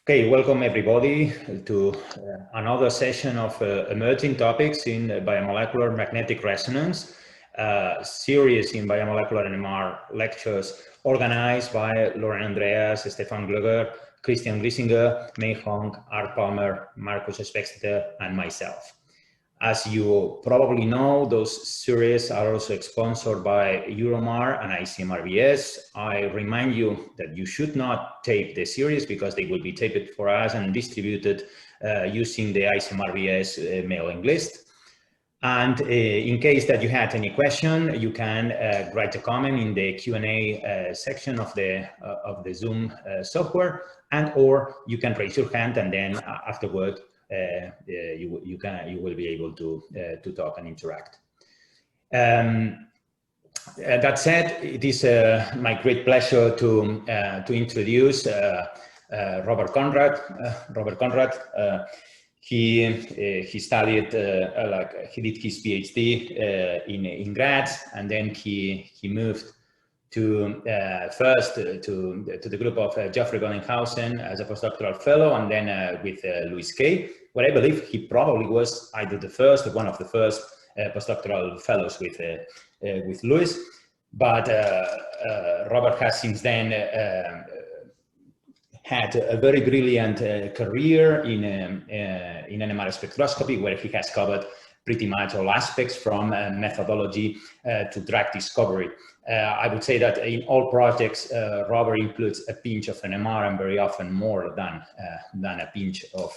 Okay, welcome everybody to another session of emerging topics in biomolecular magnetic resonance, series in biomolecular NMR lectures organized by Lauren Andreas, Stefan Glöger, Christian Griesinger, Mei Hong, Art Palmer, Marcus Spexter, and myself. As you probably know, those series are also sponsored by Euromar and ICMRBS. I remind you that you should not tape the series because they will be taped for us and distributed using the ICMRBS mailing list. And in case that you had any question, you can write a comment in the Q&A section of the Zoom software, and or you can raise your hand, and then afterward you will be able to talk and interact. That said, it is my great pleasure to introduce Robert Konrat. Robert Konrat. He studied he did his PhD in Graz, and then he moved to first to the group of Geoffrey Bellinghausen as a postdoctoral fellow, and then with Louis Kay, where I believe he probably was either the first or one of the first postdoctoral fellows with Louis. But Robert has since then had a very brilliant career in NMR spectroscopy, where he has covered pretty much all aspects from methodology to drug discovery. I would say that in all projects, Robert includes a pinch of NMR, and very often more than a pinch of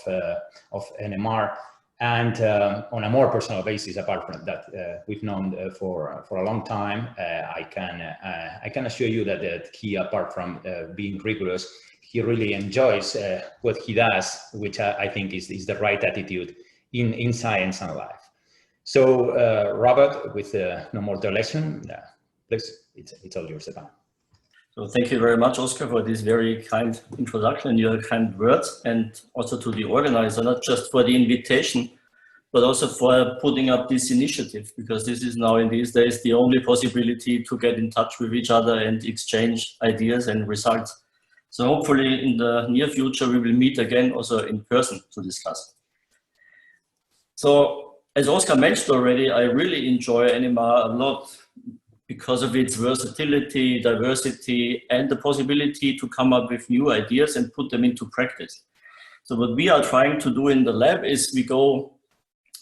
NMR. And on a more personal basis, apart from that, we've known for a long time. I can assure you that he, apart from being rigorous, he really enjoys what he does, which I think is the right attitude in science and life. So, Robert, with no more dilation, please, it's all yours again. So thank you very much, Oscar, for this very kind introduction and your kind words, and also to the organizer, not just for the invitation, but also for putting up this initiative, because this is now in these days the only possibility to get in touch with each other and exchange ideas and results. So hopefully in the near future, we will meet again also in person to discuss. So as Oscar mentioned already, I really enjoy NMR a lot because of its versatility, diversity, and the possibility to come up with new ideas and put them into practice. So what we are trying to do in the lab is we go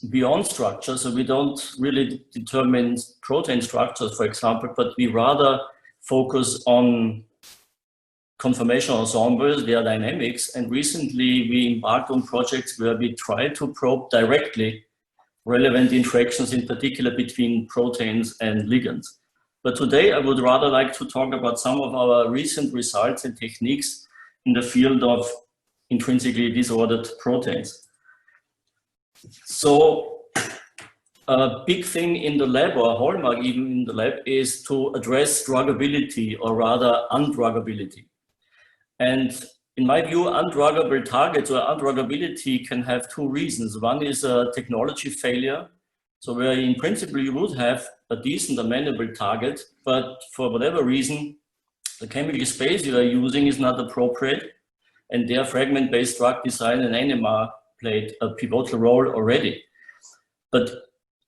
beyond structure. So we don't really determine protein structures, for example, but we rather focus on conformational ensembles, their dynamics. And recently we embarked on projects where we try to probe directly relevant interactions, in particular between proteins and ligands. But today I would rather like to talk about some of our recent results and techniques in the field of intrinsically disordered proteins. So a big thing in the lab, or a hallmark even in the lab, is to address druggability, or rather undruggability. And in my view, undruggable targets or undruggability can have two reasons. One is a technology failure. So where in principle you would have a decent amenable target, but for whatever reason, the chemical space you are using is not appropriate, and their fragment-based drug design and NMR played a pivotal role already. But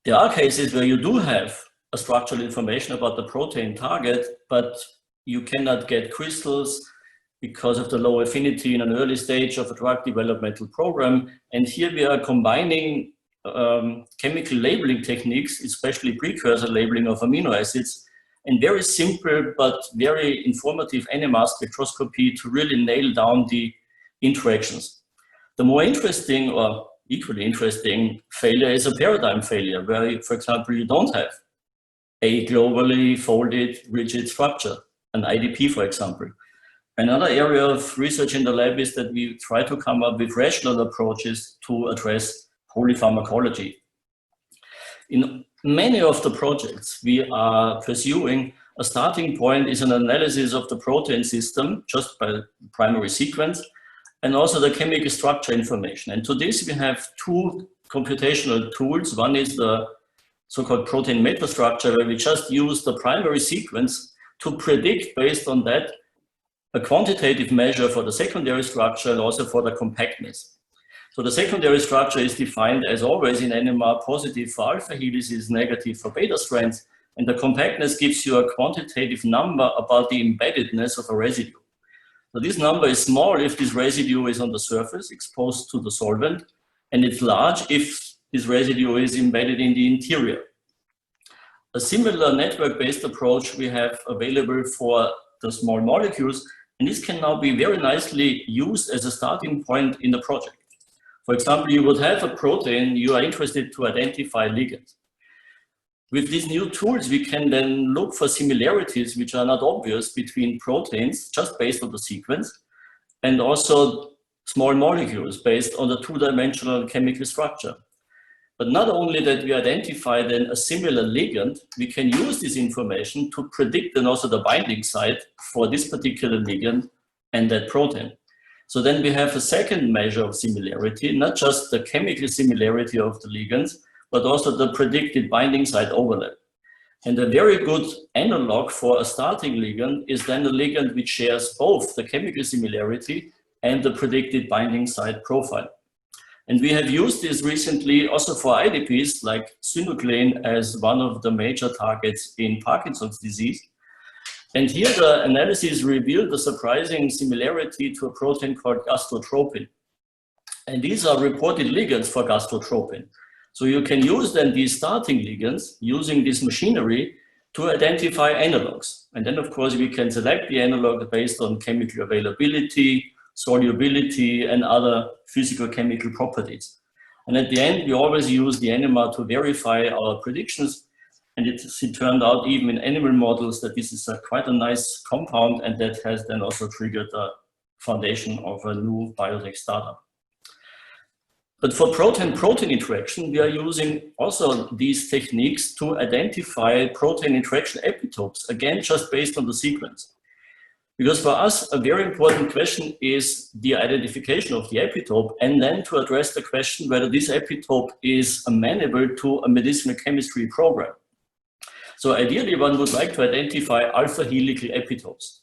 there are cases where you do have a structural information about the protein target, but you cannot get crystals because of the low affinity in an early stage of a drug developmental program. And here we are combining chemical labeling techniques, especially precursor labeling of amino acids, and very simple but very informative NMR spectroscopy to really nail down the interactions. The more interesting, or equally interesting, failure is a paradigm failure, where, for example, you don't have a globally folded rigid structure, an IDP, for example. Another area of research in the lab is that we try to come up with rational approaches to address polypharmacology. In many of the projects we are pursuing, a starting point is an analysis of the protein system just by primary sequence, and also the chemical structure information. And to this we have two computational tools. One is the so-called protein metastructure, where we just use the primary sequence to predict based on that a quantitative measure for the secondary structure and also for the compactness. So the secondary structure is defined as always in NMR positive for alpha helices, negative for beta strands, and the compactness gives you a quantitative number about the embeddedness of a residue. So this number is small if this residue is on the surface exposed to the solvent, and it's large if this residue is embedded in the interior. A similar network-based approach we have available for the small molecules, and this can now be very nicely used as a starting point in the project. For example, you would have a protein, you are interested to identify ligands. With these new tools, we can then look for similarities which are not obvious between proteins just based on the sequence, and also small molecules based on the two-dimensional chemical structure. But not only that we identify then a similar ligand, we can use this information to predict then also the binding site for this particular ligand and that protein. So then we have a second measure of similarity, not just the chemical similarity of the ligands, but also the predicted binding site overlap. And a very good analog for a starting ligand is then a ligand which shares both the chemical similarity and the predicted binding site profile. And we have used this recently also for IDPs like synuclein as one of the major targets in Parkinson's disease. And here the analysis revealed a surprising similarity to a protein called gastrotropin. And these are reported ligands for gastrotropin. So you can use then these starting ligands using this machinery to identify analogs. And then of course we can select the analog based on chemical availability, solubility, and other physical chemical properties. And at the end, we always use the NMR to verify our predictions. And it turned out even in animal models that this is quite a nice compound, and that has then also triggered the foundation of a new biotech startup. But for protein-protein interaction, we are using also these techniques to identify protein interaction epitopes, again, just based on the sequence. Because for us, a very important question is the identification of the epitope, and then to address the question whether this epitope is amenable to a medicinal chemistry program. So ideally, one would like to identify alpha helical epitopes.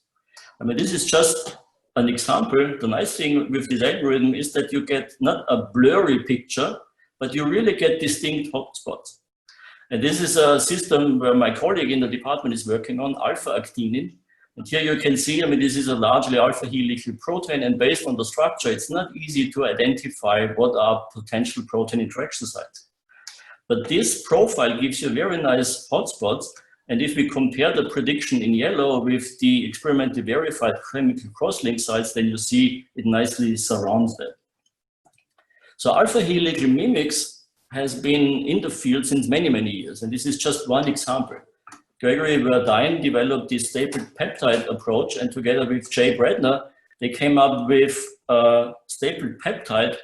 I mean, this is just an example. The nice thing with this algorithm is that you get not a blurry picture, but you really get distinct hotspots. And this is a system where my colleague in the department is working on, alpha-actinin. And here you can see, I mean, this is a largely alpha helical protein, and based on the structure, it's not easy to identify what are potential protein interaction sites. But this profile gives you very nice hotspots. And if we compare the prediction in yellow with the experimentally verified chemical crosslink sites, then you see it nicely surrounds that. So alpha helical mimics has been in the field since many, many years. And this is just one example. Gregory Verdine developed this stapled peptide approach, and together with Jay Bredner, they came up with a stapled peptide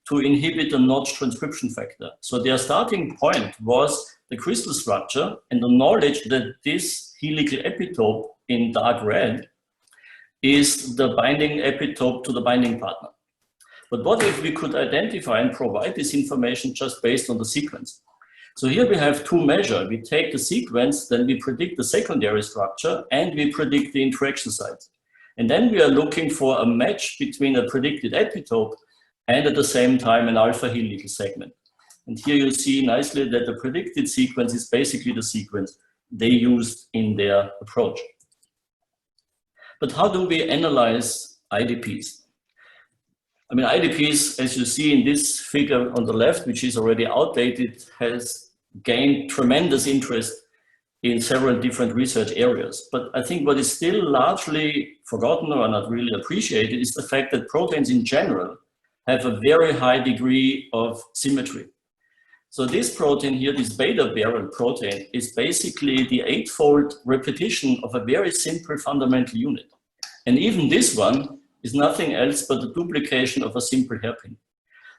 to inhibit the Notch transcription factor. So their starting point was the crystal structure and the knowledge that this helical epitope in dark red is the binding epitope to the binding partner. But what if we could identify and provide this information just based on the sequence? So here we have two measures. We take the sequence, then we predict the secondary structure, and we predict the interaction sites. And then we are looking for a match between a predicted epitope and at the same time an alpha helical segment. And here you see nicely that the predicted sequence is basically the sequence they used in their approach. But how do we analyze IDPs? I mean, IDPs, as you see in this figure on the left, which is already outdated, has gained tremendous interest in several different research areas. But I think what is still largely forgotten or not really appreciated is the fact that proteins in general have a very high degree of symmetry. So this protein here, this beta barrel protein, is basically the 8-fold repetition of a very simple fundamental unit. And even this one is nothing else but the duplication of a simple hairpin.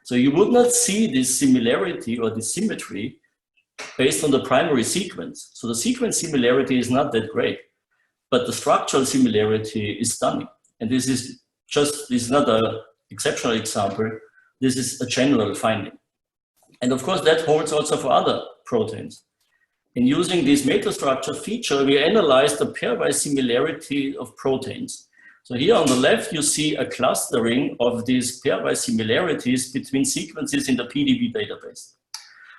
So you would not see this similarity or this symmetry based on the primary sequence. So the sequence similarity is not that great, but the structural similarity is stunning. And this is not an exceptional example. This is a general finding. And of course, that holds also for other proteins. In using this metastructure feature, we analyzed the pairwise similarity of proteins. So here on the left, you see a clustering of these pairwise similarities between sequences in the PDB database.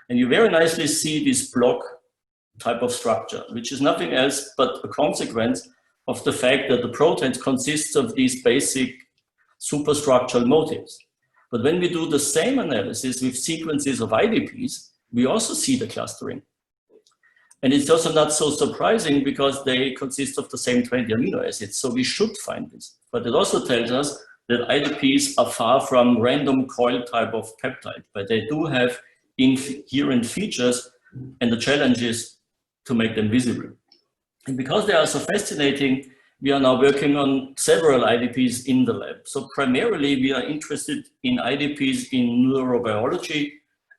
And you very nicely see this block type of structure, which is nothing else but a consequence of the fact that the proteins consist of these basic superstructural motifs. But when we do the same analysis with sequences of IDPs, we also see the clustering. And it's also not so surprising because they consist of the same 20 amino acids. So we should find this. But it also tells us that IDPs are far from random coil type of peptide, but they do have inherent features, and the challenge is to make them visible. And because they are so fascinating, we are now working on several IDPs in the lab. So primarily we are interested in IDPs in neurobiology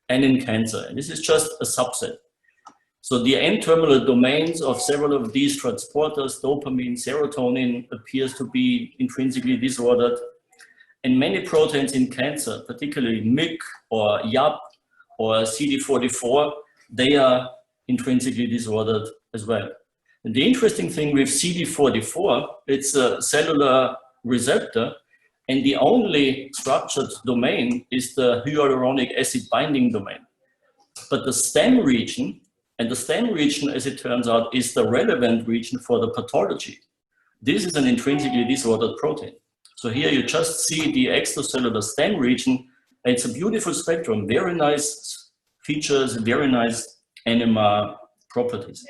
and in cancer. And this is just a subset. So the N-terminal domains of several of these transporters, dopamine, serotonin, appears to be intrinsically disordered. And many proteins in cancer, particularly MYC or YAP or CD44, they are intrinsically disordered as well. And the interesting thing with CD44, it's a cellular receptor, and the only structured domain is the hyaluronic acid binding domain. But the stem region, and the stem region, as it turns out, is the relevant region for the pathology. This is an intrinsically disordered protein. So here you just see the extracellular stem region. It's a beautiful spectrum, very nice features, very nice NMR properties.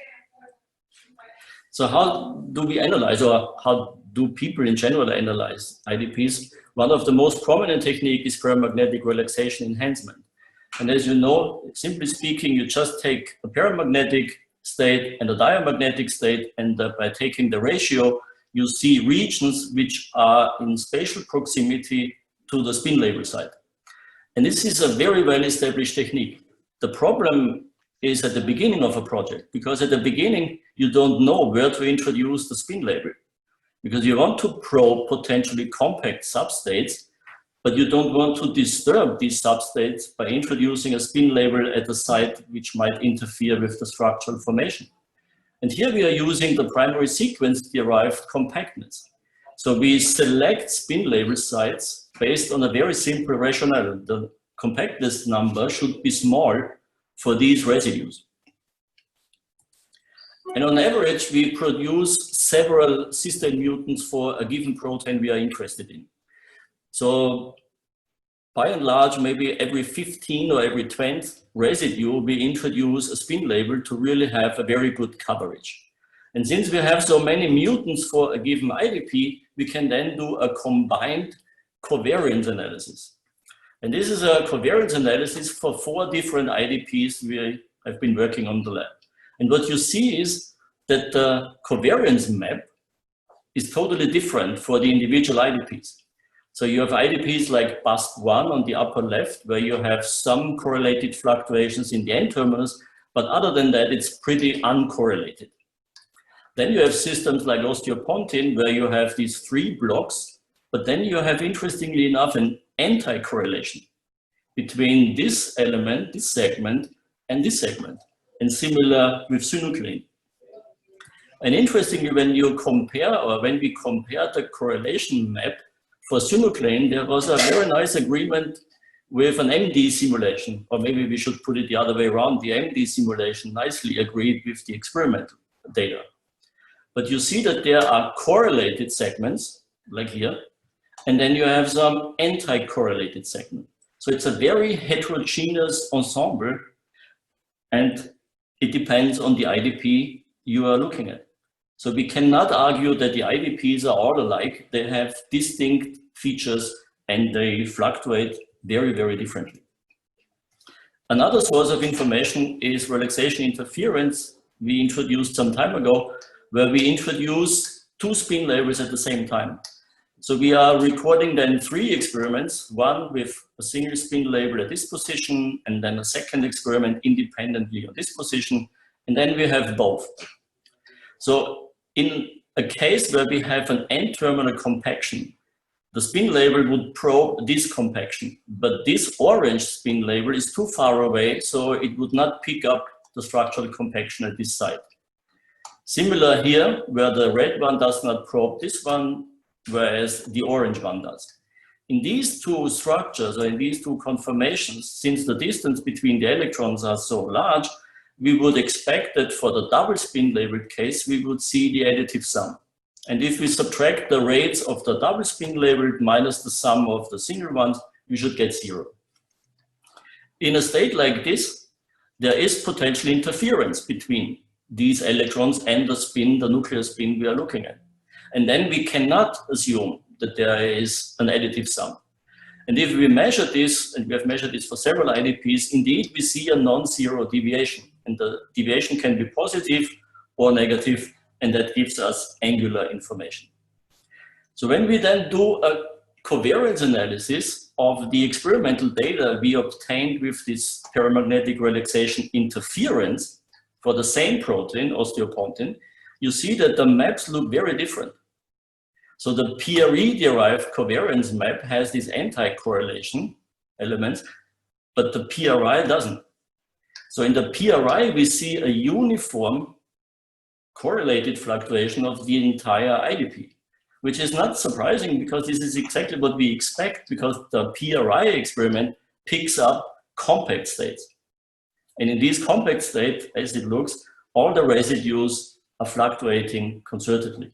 So how do we analyze, or how do people in general analyze IDPs? One of the most prominent techniques is paramagnetic relaxation enhancement. And as you know, simply speaking, you just take a paramagnetic state and a diamagnetic state, and by taking the ratio, you see regions which are in spatial proximity to the spin label site. And this is a very well-established technique. The problem is at the beginning of a project, because at the beginning, you don't know where to introduce the spin label, because you want to probe potentially compact substates, but you don't want to disturb these substates by introducing a spin label at a site which might interfere with the structural formation. And here we are using the primary sequence-derived compactness. So we select spin label sites based on a very simple rationale. The compactness number should be small for these residues. And on average, we produce several cysteine mutants for a given protein we are interested in. So by and large, maybe every 15 or every 20th residue, we introduce a spin label to really have a very good coverage. And since we have so many mutants for a given IDP, we can then do a combined covariance analysis. And this is a covariance analysis for 4 different IDPs we have been working on the lab. And what you see is that the covariance map is totally different for the individual IDPs. So you have IDPs like BAST1 on the upper left, where you have some correlated fluctuations in the N-terminus, but other than that, it's pretty uncorrelated. Then you have systems like osteopontin, where you have these 3 blocks, but then you have, interestingly enough, an anti-correlation between this element, this segment, and this segment, and similar with synuclein. And interestingly, when you compare, or when we compare the correlation map for synuclein, there was a very nice agreement with an MD simulation, or maybe we should put it the other way around. The MD simulation nicely agreed with the experimental data. But you see that there are correlated segments, like here, and then you have some anti-correlated segment. So it's a very heterogeneous ensemble, and it depends on the IDP you are looking at. So we cannot argue that the IDPs are all alike. They have distinct features and they fluctuate very, very differently. Another source of information is relaxation interference we introduced some time ago, where we introduce 2 spin labels at the same time. So we are recording then 3 experiments, one with a single spin label at this position, and then a second experiment independently on this position, and then we have both. So in a case where we have an N-terminal compaction, the spin label would probe this compaction, but this orange spin label is too far away, so it would not pick up the structural compaction at this site. Similar here, where the red one does not probe this one, whereas the orange one does. In these two structures, or in these two conformations, since the distance between the electrons are so large, we would expect that for the double spin labeled case, we would see the additive sum. And if we subtract the rates of the double spin labeled minus the sum of the single ones, we should get 0. In a state like this, there is potential interference between these electrons and the spin, the nuclear spin we are looking at. And then we cannot assume that there is an additive sum. And if we measure this, and we have measured this for several IDPs, indeed we see a non-zero deviation. And the deviation can be positive or negative, and that gives us angular information. So when we then do a covariance analysis of the experimental data we obtained with this paramagnetic relaxation interference for the same protein, osteopontin, you see that the maps look very different. So the PRE-derived covariance map has these anti-correlation elements, but the PRI doesn't. So in the PRI, we see a uniform correlated fluctuation of the entire IDP, which is not surprising because this is exactly what we expect, because the PRI experiment picks up compact states. And in these compact states, as it looks, all the residues are fluctuating concertedly.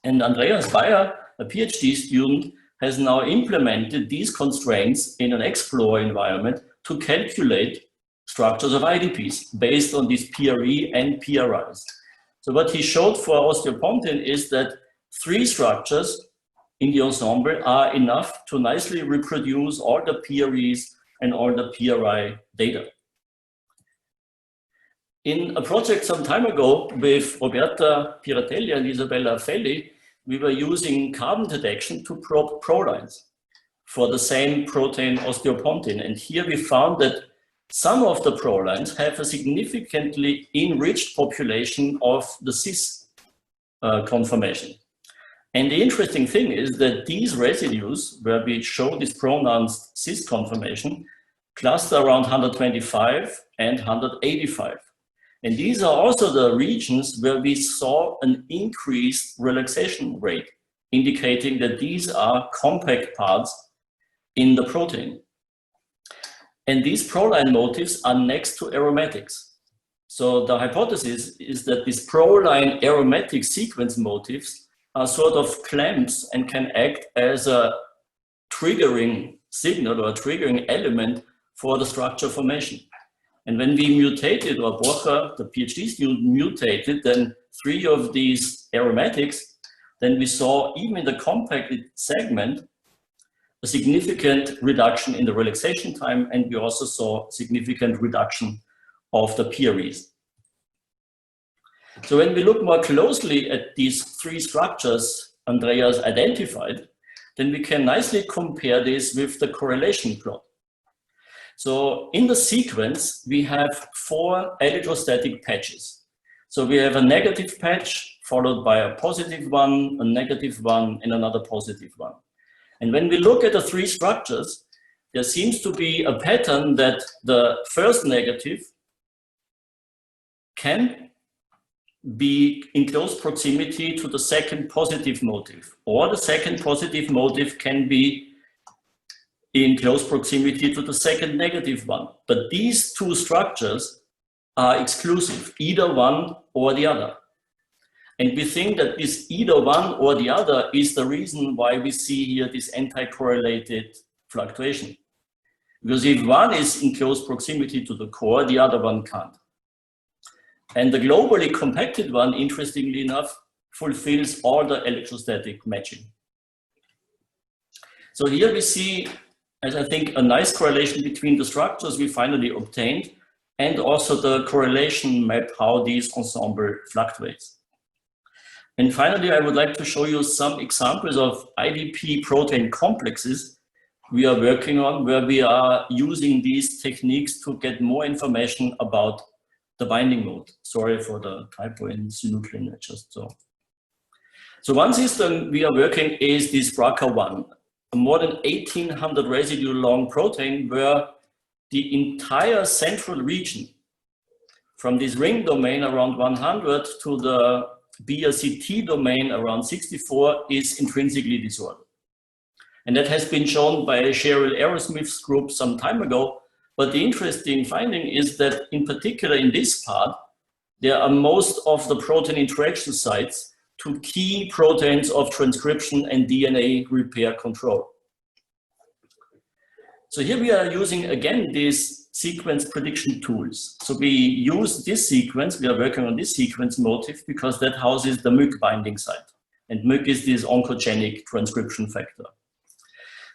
And Andreas Bayer, a PhD student, has now implemented these constraints in an Explore environment to calculate structures of IDPs based on these PRE and PRIs. So what he showed for osteopontin is that 3 structures in the ensemble are enough to nicely reproduce all the PREs and all the PRI data. In a project some time ago with Roberta Piratelli and Isabella Felli, we were using carbon detection to probe prolines for the same protein osteopontin. And here we found that some of the prolines have a significantly enriched population of the cis conformation. And the interesting thing is that these residues, where we show this pronounced cis conformation, cluster around 125 and 185. And these are also the regions where we saw an increased relaxation rate, indicating that these are compact parts in the protein. And these proline motifs are next to aromatics. So the hypothesis is that these proline aromatic sequence motifs are sort of clamps and can act as a triggering signal or a triggering element for the structure formation. And when we mutated, or Borcher, the PhD student, mutated then 3 of these aromatics, then we saw even in the compacted segment a significant reduction in the relaxation time, and we also saw significant reduction of the PREs. So when we look more closely at these 3 structures Andreas identified, then we can nicely compare this with the correlation plot. So in the sequence, we have 4 electrostatic patches. So we have a negative patch followed by a positive one, a negative one, and another positive one. And when we look at the 3 structures, there seems to be a pattern that the first negative can be in close proximity to the second positive motif, or the second positive motif can be in close proximity to the second negative one. But these 2 structures are exclusive, either one or the other. And we think that this either one or the other is the reason why we see here this anti-correlated fluctuation. Because if one is in close proximity to the core, the other one can't. And the globally compacted one, interestingly enough, fulfills all the electrostatic matching. So here we see, as I think, a nice correlation between the structures we finally obtained and also the correlation map, how these ensemble fluctuates. And finally, I would like to show you some examples of IDP protein complexes we are working on, where we are using these techniques to get more information about the binding mode. Sorry for the typo in synuclein, I just saw. So one system we are working is this BRCA1, a more than 1800 residue long protein where the entire central region, from this ring domain around 100 to the BRCT domain around 64 is intrinsically disordered. And that has been shown by Cheryl Aerosmith's group some time ago. But the interesting finding is that in particular in this part, there are most of the protein interaction sites to key proteins of transcription and DNA repair control. So here we are using again these sequence prediction tools. So we use this sequence, we are working on this sequence motif because that houses the MYC binding site. And MYC is this oncogenic transcription factor.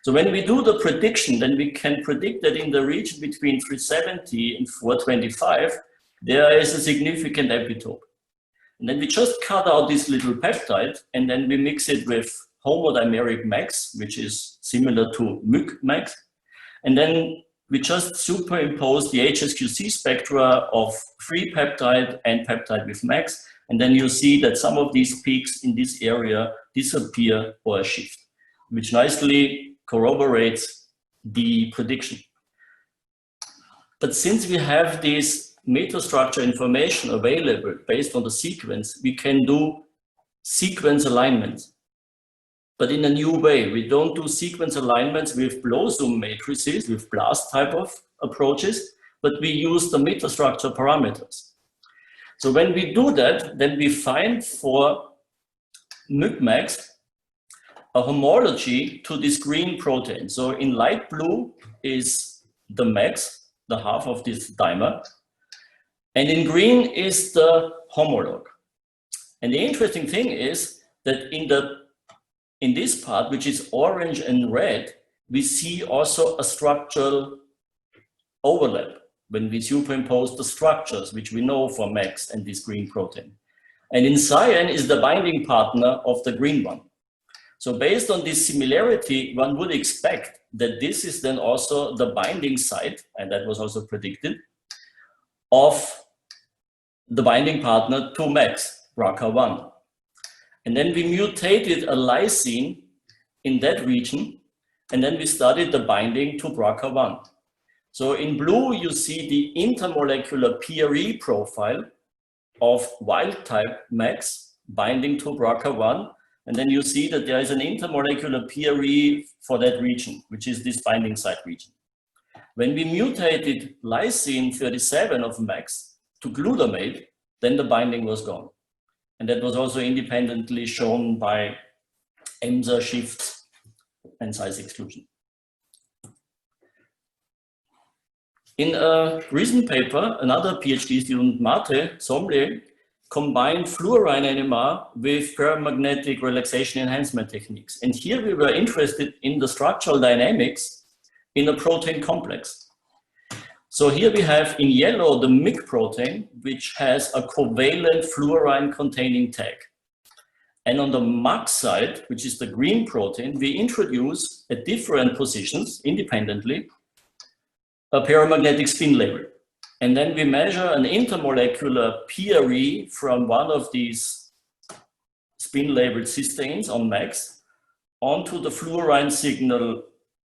So when we do the prediction, then we can predict that in the region between 370 and 425, there is a significant epitope. And then we just cut out this little peptide, and then we mix it with homodimeric MAX, which is similar to MYC MAX. And then we just superimpose the HSQC spectra of free peptide and peptide with MAX. And then you see that some of these peaks in this area disappear or shift, which nicely corroborates the prediction. But since we have this metastructure information available based on the sequence, we can do sequence alignments, but in a new way. We don't do sequence alignments with blow zoom matrices, with BLAST type of approaches, but we use the metastructure parameters. So when we do that, then we find for MYC MAX a homology to this green protein. So in light blue is the MAX, the half of this dimer, and in green is the homolog. And the interesting thing is that in this part, which is orange and red, we see also a structural overlap when we superimpose the structures, which we know for MAX and this green protein. And in cyan is the binding partner of the green one. So based on this similarity, one would expect that this is then also the binding site, and that was also predicted, of the binding partner to MAX, BRCA1. And then we mutated a lysine in that region, and then we studied the binding to BRCA1. So in blue, you see the intermolecular PRE profile of wild type MAX binding to BRCA1. And then you see that there is an intermolecular PRE for that region, which is this binding site region. When we mutated lysine 37 of MAX to glutamate, then the binding was gone. And that was also independently shown by EMSA shifts and size exclusion. In a recent paper, another PhD student, Mate Somle, combined fluorine NMR with paramagnetic relaxation enhancement techniques. And here we were interested in the structural dynamics in a protein complex. So here we have in yellow the MYC protein, which has a covalent fluorine containing tag. And on the MAX side, which is the green protein, we introduce at different positions independently a paramagnetic spin label. And then we measure an intermolecular PRE from one of these spin-labeled cysteines on MAX onto the fluorine signal,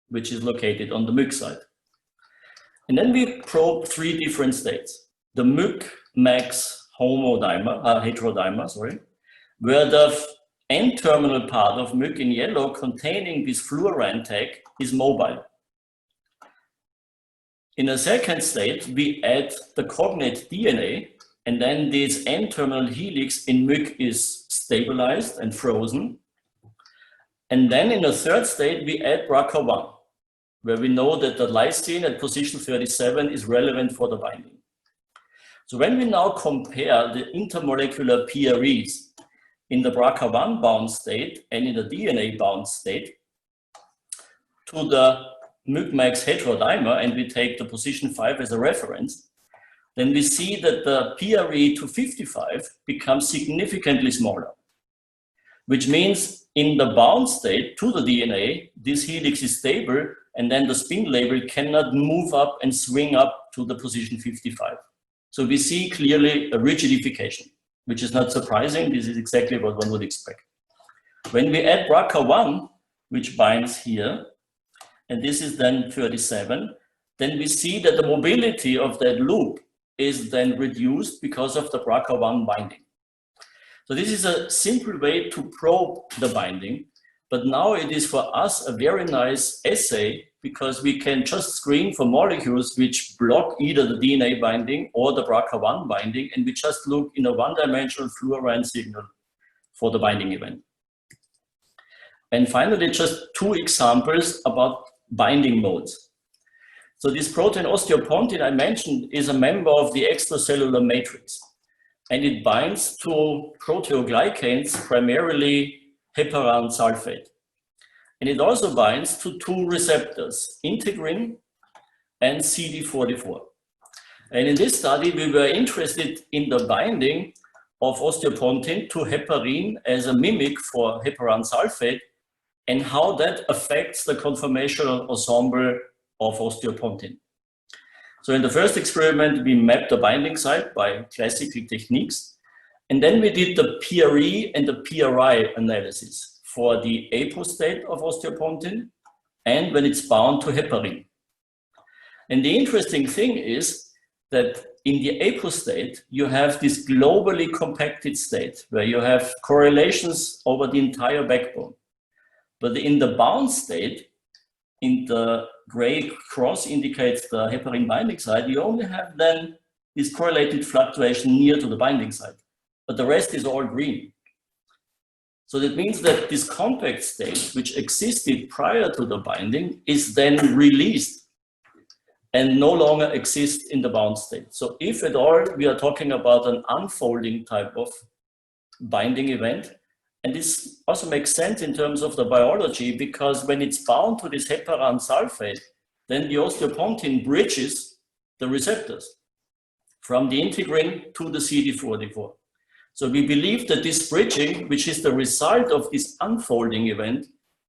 which is located on the MYC side. And then we probe three different states. The MYC MAX heterodimer, where the N-terminal part of MYC in yellow containing this fluorine tag is mobile. In a second state, we add the cognate DNA, and then this N-terminal helix in MYC is stabilized and frozen. And then in a third state, we add BRCA1, where we know that the lysine at position 37 is relevant for the binding. So when we now compare the intermolecular PREs in the BRCA1 bound state and in the DNA bound state to the MYC MAX heterodimer, and we take the position 5 as a reference, then we see that the PRE to 55 becomes significantly smaller, which means in the bound state to the DNA, this helix is stable, and then the spin label cannot move up and swing up to the position 55. So we see clearly a rigidification, which is not surprising. This is exactly what one would expect. When we add BRCA1, which binds here, and this is then 37, then we see that the mobility of that loop is then reduced because of the BRCA1 binding. So this is a simple way to probe the binding, but now it is for us a very nice assay because we can just screen for molecules which block either the DNA binding or the BRCA1 binding, and we just look in a one-dimensional fluorine signal for the binding event. And finally, just two examples about binding modes. So this protein osteopontin I mentioned is a member of the extracellular matrix, and it binds to proteoglycans, primarily heparan sulfate. And it also binds to two receptors, integrin and CD44. And in this study, we were interested in the binding of osteopontin to heparin as a mimic for heparan sulfate and how that affects the conformational ensemble of osteopontin. So in the first experiment, we mapped the binding site by classical techniques. And then we did the PRE and the PRI analysis for the apostate of osteopontin and when it's bound to heparin. And the interesting thing is that in the apostate, you have this globally compacted state where you have correlations over the entire backbone. But in the bound state, in the gray cross indicates the heparin binding site, you only have then this correlated fluctuation near to the binding site, but the rest is all green. So that means that this compact state, which existed prior to the binding, is then released and no longer exists in the bound state. So if at all, we are talking about an unfolding type of binding event. And this also makes sense in terms of the biology, because when it's bound to this heparan sulfate, then the osteopontin bridges the receptors from the integrin to the CD44. So we believe that this bridging, which is the result of this unfolding event,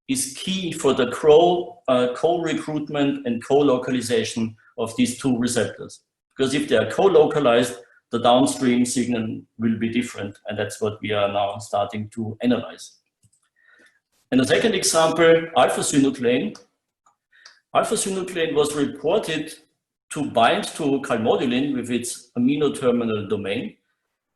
is key for the co-recruitment and co-localization of these two receptors. Because if they are co-localized, the downstream signal will be different, and that's what we are now starting to analyze. And the second example, alpha-synuclein. Alpha-synuclein was reported to bind to calmodulin with its amino terminal domain,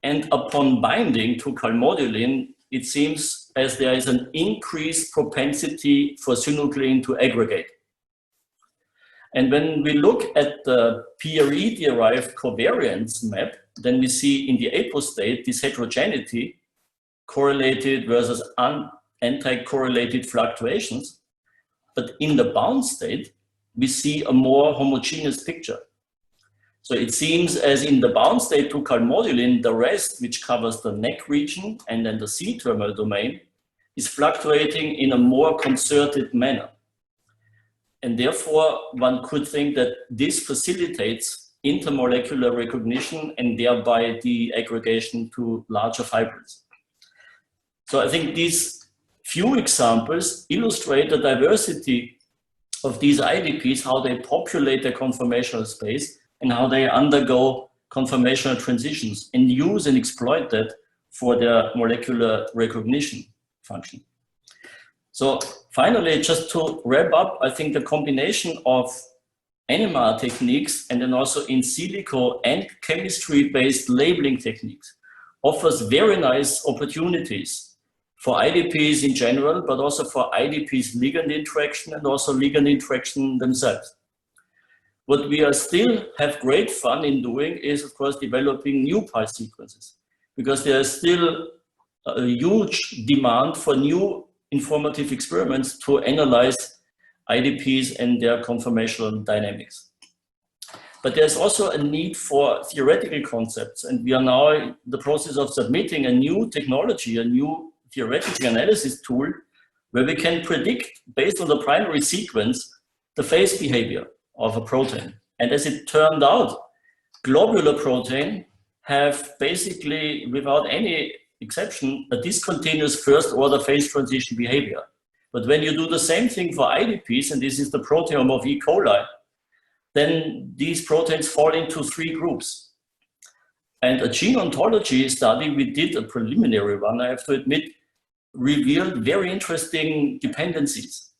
and upon binding to calmodulin, it seems as there is an increased propensity for synuclein to aggregate. And when we look at the PRE-derived covariance map, then we see in the apostate this heterogeneity correlated versus anti-correlated fluctuations. But in the bound state, we see a more homogeneous picture. So it seems as in the bound state to calmodulin, the rest, which covers the neck region and then the C-terminal domain, is fluctuating in a more concerted manner. And therefore, one could think that this facilitates intermolecular recognition and thereby the aggregation to larger fibrils. So I think these few examples illustrate the diversity of these IDPs, how they populate the conformational space and how they undergo conformational transitions and use and exploit that for their molecular recognition function. So finally, just to wrap up, I think the combination of NMR techniques and then also in silico and chemistry-based labeling techniques offers very nice opportunities for IDPs in general, but also for IDPs ligand interaction and also ligand interaction themselves. What we are still have great fun in doing is, of course, developing new pulse sequences, because there is still a huge demand for new informative experiments to analyze IDPs and their conformational dynamics. But there's also a need for theoretical concepts, and we are now in the process of submitting a new technology, a new theoretical analysis tool, where we can predict, based on the primary sequence, the phase behavior of a protein. And as it turned out, globular protein have basically, without any exception, a discontinuous first order phase transition behavior. But when you do the same thing for IDPs, and this is the proteome of E. coli, then these proteins fall into three groups. And a gene ontology study we did, a preliminary one, I have to admit, revealed very interesting dependencies.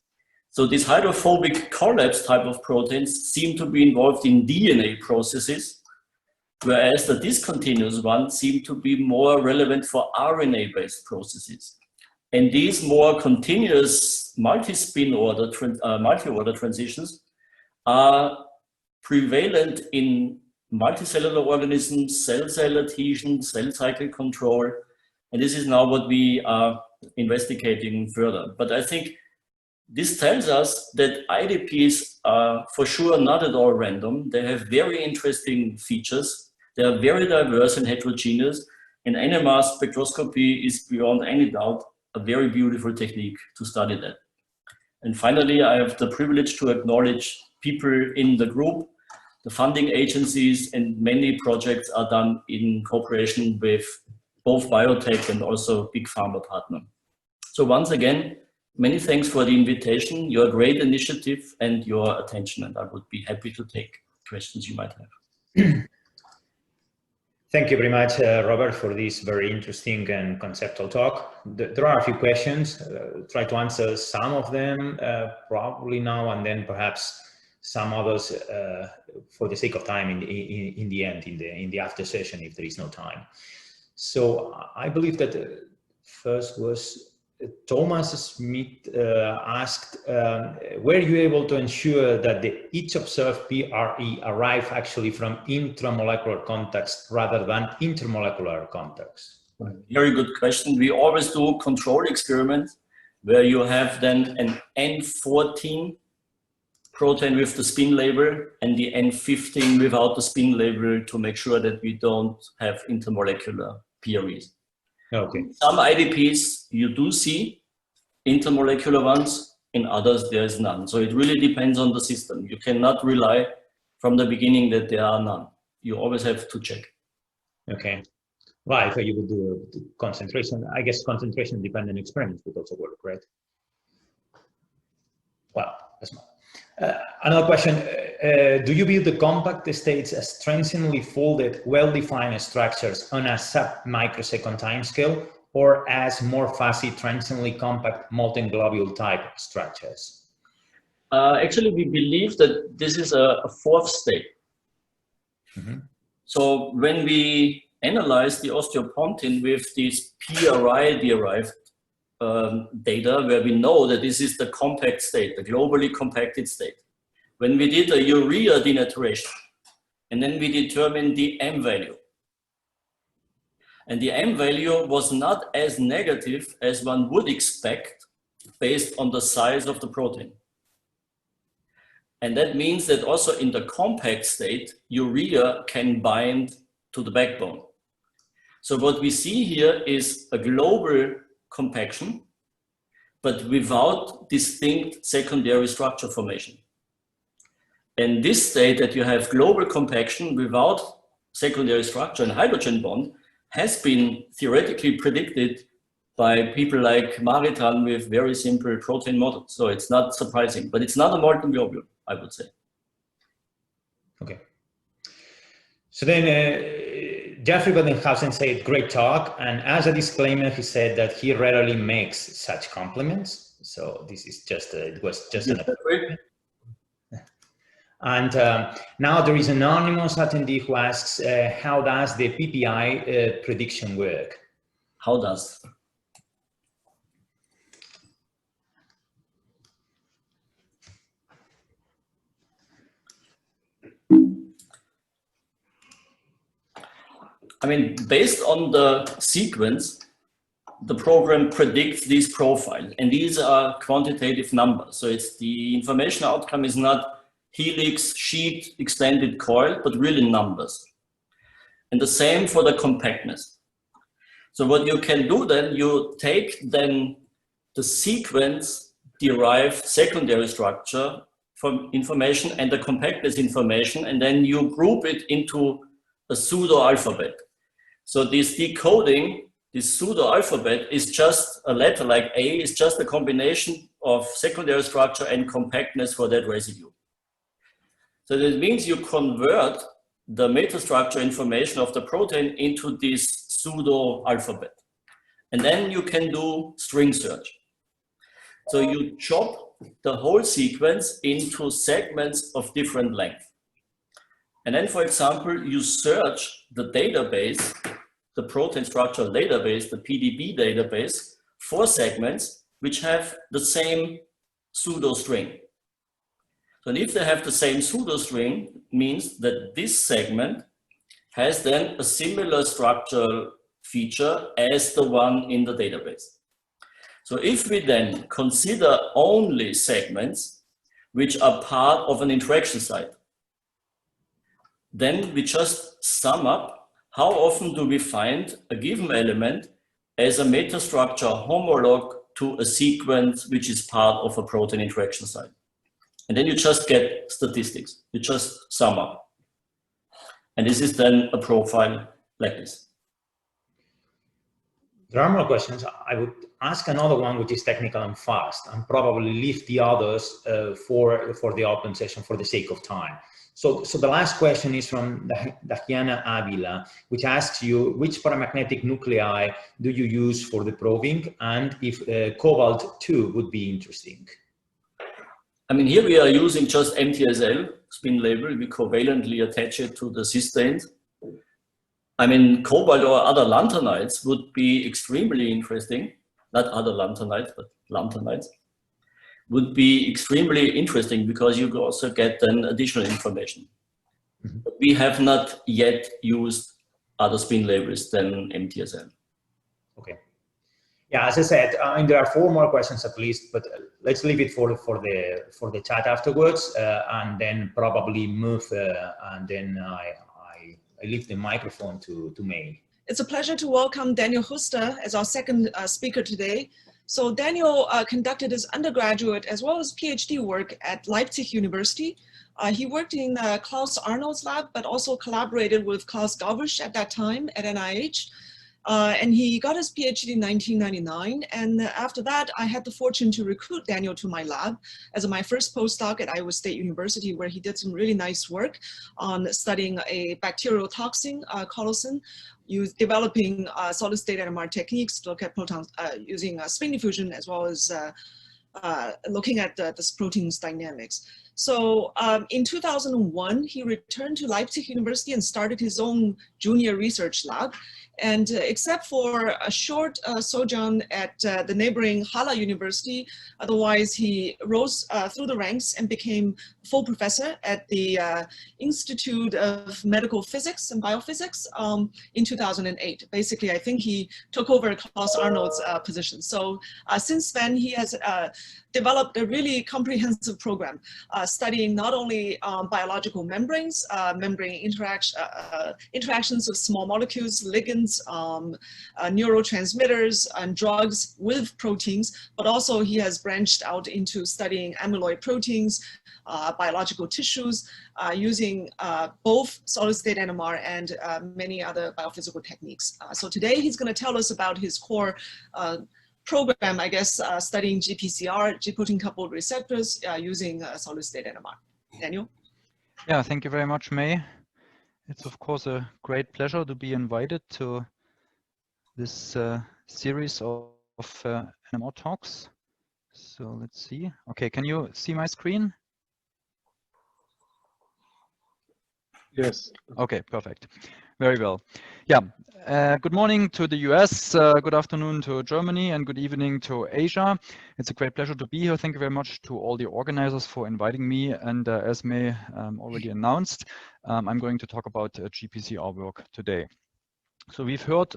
So these hydrophobic collapse type of proteins seem to be involved in DNA processes, whereas the discontinuous ones seem to be more relevant for RNA-based processes. And these more continuous multi-order transitions are prevalent in multicellular organisms, cell-cell adhesion, cell cycle control. And this is now what we are investigating further. But I think this tells us that IDPs are for sure not at all random. They have very interesting features. They are very diverse and heterogeneous. And NMR spectroscopy is beyond any doubt a very beautiful technique to study that. And finally, I have the privilege to acknowledge people in the group. The funding agencies and many projects are done in cooperation with both biotech and also big pharma partner. So once again, many thanks for the invitation, your great initiative and your attention, and I would be happy to take questions you might have. Thank you very much, Robert, for this very interesting and conceptual talk. There are a few questions. Try to answer some of them probably now, and then perhaps some others for the sake of time in the end, in the after session, if there is no time. So I believe that first was Thomas Smith asked, were you able to ensure that each observed PRE arrive actually from intramolecular context rather than intermolecular context? Very good question. We always do control experiments where you have then an N14 protein with the spin label and the N15 without the spin label to make sure that we don't have intermolecular PREs. Okay. Some IDPs you do see intermolecular ones, in others there is none. So it really depends on the system. You cannot rely from the beginning that there are none. You always have to check. Okay. Right, so you would do concentration, I guess concentration dependent experiments would also work, right? Well, that's not. Another question, do you view the compact states as transiently folded, well-defined structures on a sub-microsecond timescale, or as more fuzzy, transiently compact, molten globule type structures? Actually, we believe that this is a fourth state. Mm-hmm. So when we analyze the osteopontin with these PRI-derived data, where we know that this is the compact state, the globally compacted state. When we did a urea denaturation, and then we determined the M value. And the M value was not as negative as one would expect based on the size of the protein. And that means that also in the compact state, urea can bind to the backbone. So what we see here is a global compaction, but without distinct secondary structure formation. And this state that you have global compaction without secondary structure and hydrogen bond has been theoretically predicted by people like Maritan with very simple protein models. So it's not surprising, but it's not a molten globule, I would say. Okay. So then, Jeffrey Badenhausen said, great talk. And as a disclaimer, he said that he rarely makes such compliments. So this is just, it was just an approach. And now there is an anonymous attendee who asks, how does the PPI prediction work? How does? I mean, based on the sequence, the program predicts these profiles, and these are quantitative numbers. So it's the information outcome is not helix, sheet, extended coil, but really numbers. And the same for the compactness. So what you can do then, you take then the sequence derived secondary structure from information and the compactness information, and then you group it into a pseudo alphabet. So this decoding, this pseudo alphabet is just a letter like A, is just a combination of secondary structure and compactness for that residue. So that means you convert the metastructure information of the protein into this pseudo alphabet. And then you can do string search. So you chop the whole sequence into segments of different length. And then, for example, you search the database, the protein structural database, the PDB database, for segments which have the same pseudo string. So if they have the same pseudo string, means that this segment has then a similar structural feature as the one in the database. So if we then consider only segments which are part of an interaction site, then we just sum up how often do we find a given element as a metastructure homolog to a sequence which is part of a protein interaction site. And then you just get statistics. You just sum up. And this is then a profile like this. There are more questions. I would ask another one which is technical and fast, and probably leave the others for the open session for the sake of time. So the last question is from Dahiana Avila, which asks you, which paramagnetic nuclei do you use for the probing, and if cobalt-2 would be interesting? I mean, here we are using just MTSL spin label. We covalently attach it to the cysteine. I mean, cobalt or other lanthanides would be extremely interesting. Not other lanthanides, but lanthanides would be extremely interesting because you also get then additional information. Mm-hmm. But we have not yet used other spin labels than MTSL. Okay. Yeah, as I said, there are 4 more questions at least, but let's leave it for the chat afterwards, and then probably move, and then I leave the microphone to May. It's a pleasure to welcome Daniel Huster as our second speaker today. So Daniel conducted his undergraduate as well as PhD work at Leipzig University. He worked in Klaus Arnold's lab, but also collaborated with Klaus Galvisch at that time at NIH. And he got his PhD in 1999. And after that, I had the fortune to recruit Daniel to my lab as my first postdoc at Iowa State University, where he did some really nice work on studying a bacterial toxin, colocin, developing solid-state NMR techniques to look at protons using spin diffusion, as well as looking at this protein's dynamics. So in 2001, he returned to Leipzig University and started his own junior research lab. And except for a short sojourn at the neighboring Halle University, otherwise he rose through the ranks and became full professor at the Institute of Medical Physics and Biophysics in 2008. Basically, I think he took over Klaus Arnold's position. So since then, he has developed a really comprehensive program studying not only biological membranes, membrane interactions with small molecules, ligands, neurotransmitters and drugs with proteins, but also he has branched out into studying amyloid proteins, biological tissues, using both solid-state NMR and many other biophysical techniques. So today he's going to tell us about his core program, I guess, studying GPCR, G-protein coupled receptors, using solid-state NMR. Daniel? Yeah, thank you very much, May. It's of course a great pleasure to be invited to this series of NMR talks. So let's see. Okay, can you see my screen? Yes. Okay, perfect. Very well. Yeah, good morning to the US, good afternoon to Germany, and good evening to Asia. It's a great pleasure to be here. Thank you very much to all the organizers for inviting me. And as May already announced, I'm going to talk about GPCR work today. So we've heard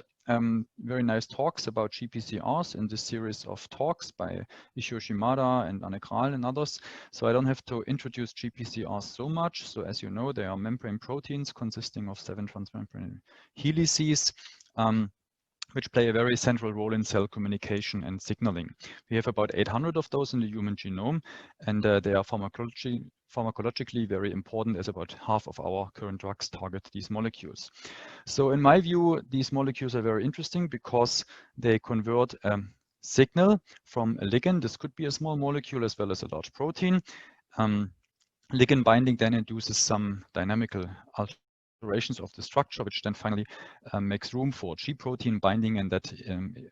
very nice talks about GPCRs in this series of talks by Ishio Shimada and Anne Kral and others. So I don't have to introduce GPCRs so much. So as you know, they are membrane proteins consisting of 7 transmembrane helices, which play a very central role in cell communication and signaling. We have about 800 of those in the human genome, and they are pharmacologically very important, as about half of our current drugs target these molecules. So in my view, these molecules are very interesting because they convert signal from a ligand. This could be a small molecule as well as a large protein. Ligand binding then induces some dynamical alterations of the structure, which then finally makes room for G protein binding, and that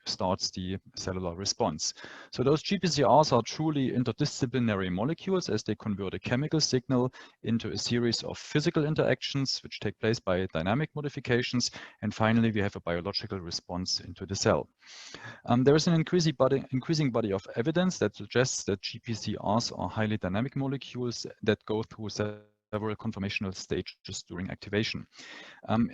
starts the cellular response. So those GPCRs are truly interdisciplinary molecules, as they convert a chemical signal into a series of physical interactions which take place by dynamic modifications, and finally we have a biological response into the cell. There is an increasing body of evidence that suggests that GPCRs are highly dynamic molecules that go through several conformational stages during activation.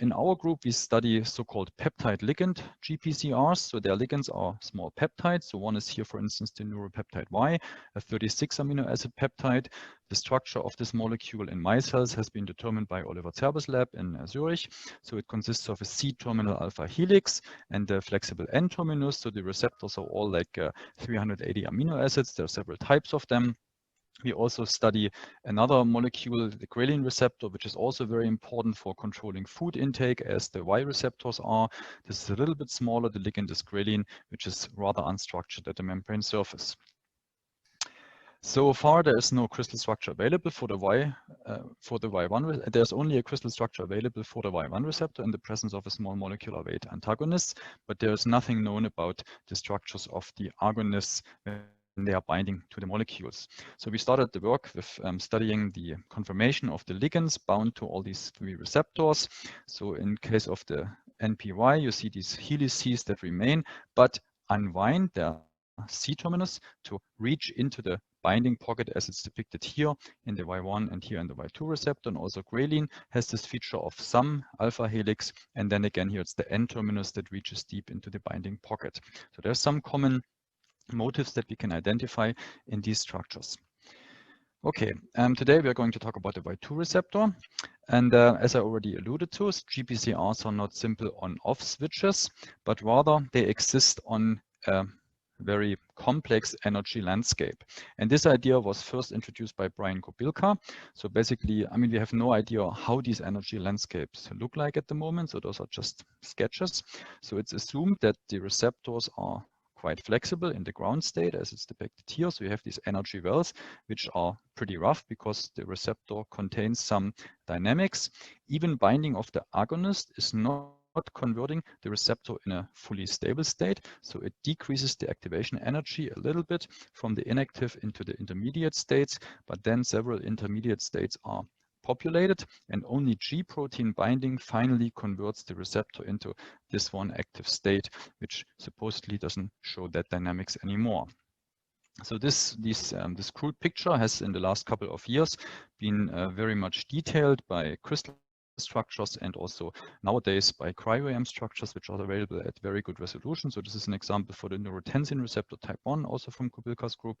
In our group, we study so-called peptide ligand GPCRs. So their ligands are small peptides. So one is here, for instance, the neuropeptide Y, a 36 amino acid peptide. The structure of this molecule in my cells has been determined by Oliver Zerbe's lab in Zurich. So it consists of a C-terminal alpha helix and a flexible N-terminus. So the receptors are all like 380 amino acids. There are several types of them. We also study another molecule, the ghrelin receptor, which is also very important for controlling food intake, as the Y receptors are. This is a little bit smaller. The ligand is ghrelin, which is rather unstructured at the membrane surface. So far, there is no crystal structure available for the Y1. There's only a crystal structure available for the Y1 receptor in the presence of a small molecular weight antagonist, but there is nothing known about the structures of the agonists they are binding to the molecules. So we started the work with studying the conformation of the ligands bound to all these three receptors. So in case of the NPY, you see these helices that remain, but unwind their C-terminus to reach into the binding pocket as it's depicted here in the Y1 and here in the Y2 receptor. And also ghrelin has this feature of some alpha helix. And then again, here it's the N-terminus that reaches deep into the binding pocket. So there's some common motifs that we can identify in these structures. Okay, today we are going to talk about the Y2 receptor. And as I already alluded to, GPCRs are not simple on-off switches, but rather they exist on a very complex energy landscape. And this idea was first introduced by Brian Kobilka. So basically, I mean, we have no idea how these energy landscapes look like at the moment. So those are just sketches. So it's assumed that the receptors are quite flexible in the ground state as it's depicted here. So you have these energy wells, which are pretty rough because the receptor contains some dynamics. Even binding of the agonist is not converting the receptor in a fully stable state. So it decreases the activation energy a little bit from the inactive into the intermediate states, but then several intermediate states are populated, and only G protein binding finally converts the receptor into this one active state, which supposedly doesn't show that dynamics anymore. So this crude picture has in the last couple of years been very much detailed by crystal structures and also nowadays by cryo-EM structures, which are available at very good resolution. So this is an example for the neurotensin receptor type 1, also from Kobilka's group.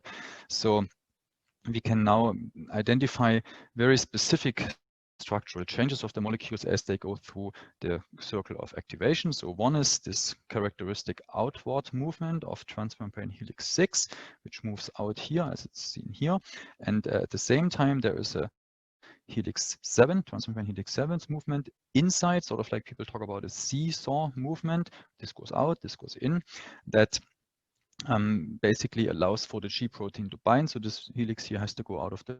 So we can now identify very specific structural changes of the molecules as they go through the circle of activation. So one is this characteristic outward movement of transmembrane helix 6, which moves out here as it's seen here. And at the same time, there is a helix 7, transmembrane helix 7's movement inside, sort of like people talk about a seesaw movement. This goes out, this goes in. That basically allows for the G protein to bind. So this helix here has to go out of the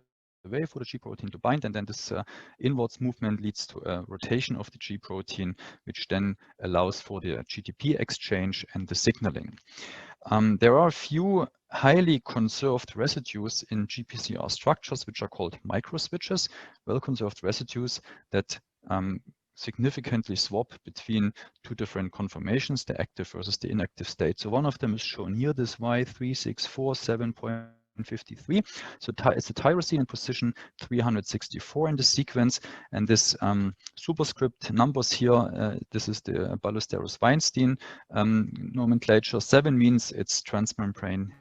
way for the G protein to bind, and then this inwards movement leads to a rotation of the G protein, which then allows for the GTP exchange and the signaling. There are a few highly conserved residues in GPCR structures, which are called microswitches, well-conserved residues that significantly swap between two different conformations, the active versus the inactive state. So one of them is shown here, this Y3647.53. So it's a tyrosine in position 364 in the sequence, and this superscript numbers here, this is the Ballesteros-Weinstein nomenclature. 7 means it's transmembrane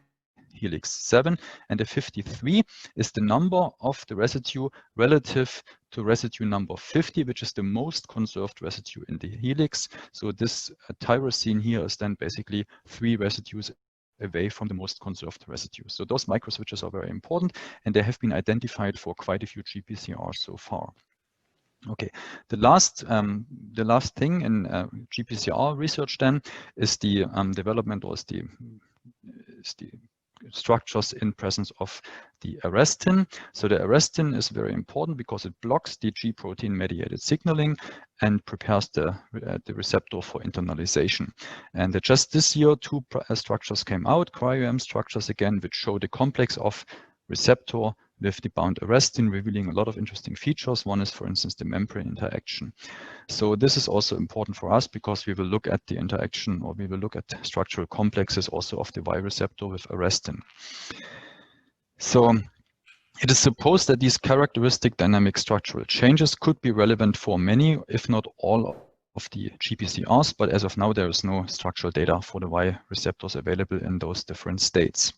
helix 7, and the 53 is the number of the residue relative to residue number 50, which is the most conserved residue in the helix. So this tyrosine here is then basically 3 residues away from the most conserved residue. So those microswitches are very important, and they have been identified for quite a few GPCRs so far. Okay, the last thing in GPCR research then is the development, or is the structures in presence of the arrestin. So the arrestin is very important because it blocks the G protein mediated signaling and prepares the receptor for internalization. And just this year, two structures came out, cryo-EM structures again, which show the complex of receptor with the bound arrestin, revealing a lot of interesting features. One is, for instance, the membrane interaction. So this is also important for us because we will look at the interaction, or we will look at structural complexes also of the Y receptor with arrestin. So it is supposed that these characteristic dynamic structural changes could be relevant for many, if not all, of the GPCRs, but as of now, there is no structural data for the Y receptors available in those different states.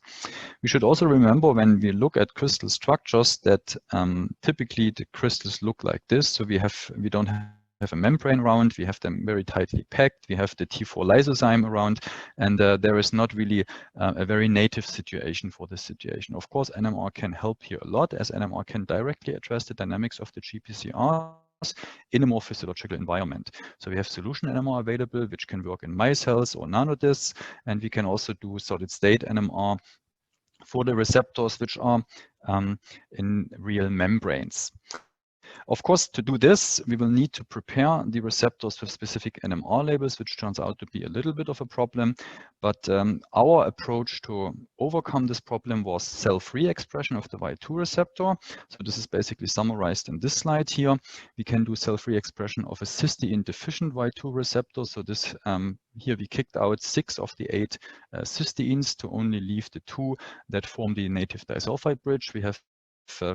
We should also remember when we look at crystal structures that typically the crystals look like this. So we don't have a membrane around, we have them very tightly packed, we have the T4 lysozyme around, and there is not really a very native situation for this situation. Of course, NMR can help here a lot, as NMR can directly address the dynamics of the GPCR in a more physiological environment. So we have solution NMR available, which can work in mice cells or nanodiscs, and we can also do solid state NMR for the receptors which are in real membranes. Of course, to do this, we will need to prepare the receptors with specific NMR labels, which turns out to be a little bit of a problem. But our approach to overcome this problem was cell-free expression of the Y2 receptor. So this is basically summarized in this slide here. We can do cell-free expression of a cysteine-deficient Y2 receptor. So this here we kicked out 6 of the 8 cysteines to only leave the 2 that form the native disulfide bridge. We have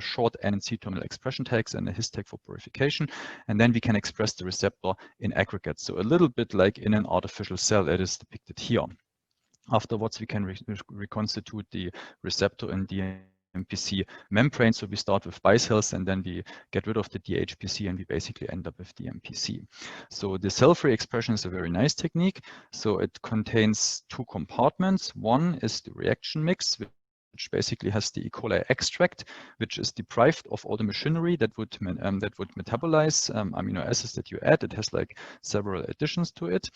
short N and C terminal expression tags and a his tag for purification, and then we can express the receptor in aggregate. So a little bit like in an artificial cell that is depicted here. Afterwards, we can reconstitute the receptor in the MPC membrane. So we start with bicells and then we get rid of the DHPC and we basically end up with the MPC. So the cell-free expression is a very nice technique. So it contains 2 compartments. One is the reaction mix, which basically has the E. coli extract, which is deprived of all the machinery that would metabolize amino acids that you add. It has like several additions to it.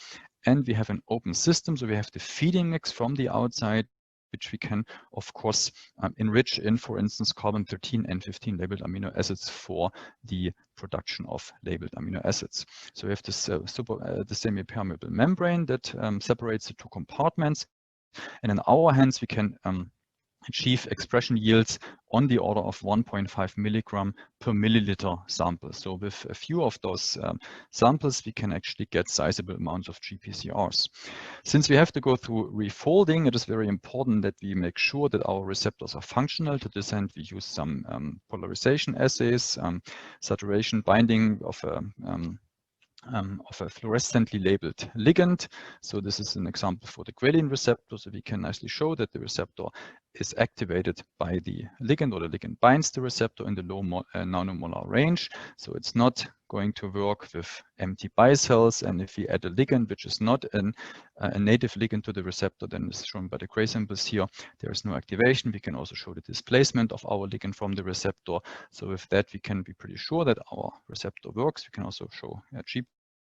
And we have an open system. So we have the feeding mix from the outside, which we can, of course, enrich in, for instance, carbon-13 and 15 labeled amino acids for the production of labeled amino acids. So we have this the semi-permeable membrane that separates the 2 compartments. And in our hands, we can achieve expression yields on the order of 1.5 milligram per milliliter sample. So with a few of those samples, we can actually get sizable amounts of GPCRs. Since we have to go through refolding, it is very important that we make sure that our receptors are functional. To this end, we use some polarization assays, saturation binding of a fluorescently labeled ligand. So this is an example for the ghrelin receptor. So we can nicely show that the receptor is activated by the ligand, or the ligand binds the receptor in the low nanomolar range. So it's not going to work with empty bicells. And if we add a ligand, which is not a native ligand to the receptor, then it's shown by the gray symbols here, there is no activation. We can also show the displacement of our ligand from the receptor. So with that, we can be pretty sure that our receptor works. We can also show G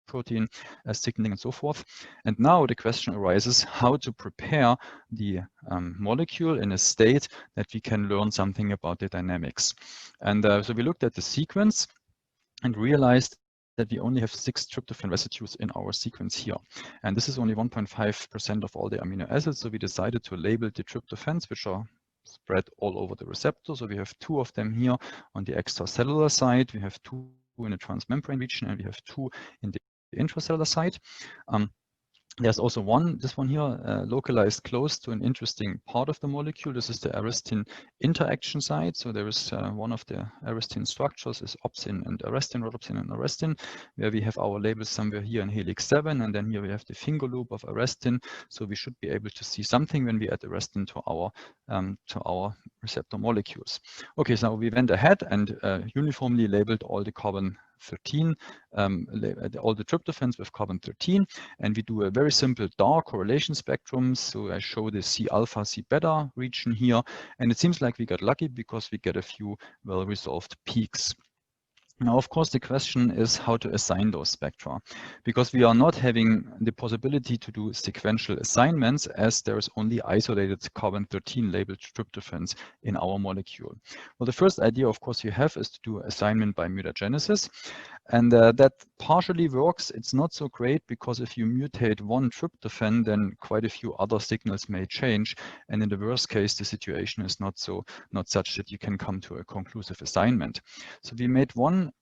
protein signaling and so forth. And now the question arises how to prepare the molecule in a state that we can learn something about the dynamics. And so we looked at the sequence and realized that we only have 6 tryptophan residues in our sequence here. And this is only 1.5% of all the amino acids. So we decided to label the tryptophans, which are spread all over the receptor. So we have 2 of them here on the extracellular side. We have 2 in the transmembrane region, and we have 2 in the intracellular side. There's also this one here, localized close to an interesting part of the molecule. This is the arrestin interaction site. So there is one of the arrestin structures is opsin and arrestin, rhodopsin and arrestin, where we have our labels somewhere here in helix 7, and then here we have the finger loop of arrestin. So we should be able to see something when we add arrestin to our receptor molecules. Okay, so we went ahead and uniformly labeled all the carbon-13, all the tryptophans with carbon-13, and we do a very simple dark correlation spectrum. So I show the C alpha, C beta region here, and it seems like we got lucky because we get a few well-resolved peaks. Now, of course, the question is how to assign those spectra, because we are not having the possibility to do sequential assignments as there is only isolated carbon-13 labeled tryptophans in our molecule. Well, the first idea, of course, you have is to do assignment by mutagenesis. And that partially works. It's not so great because if you mutate one tryptophan, then quite a few other signals may change. And in the worst case, the situation is not such that you can come to a conclusive assignment. So we made one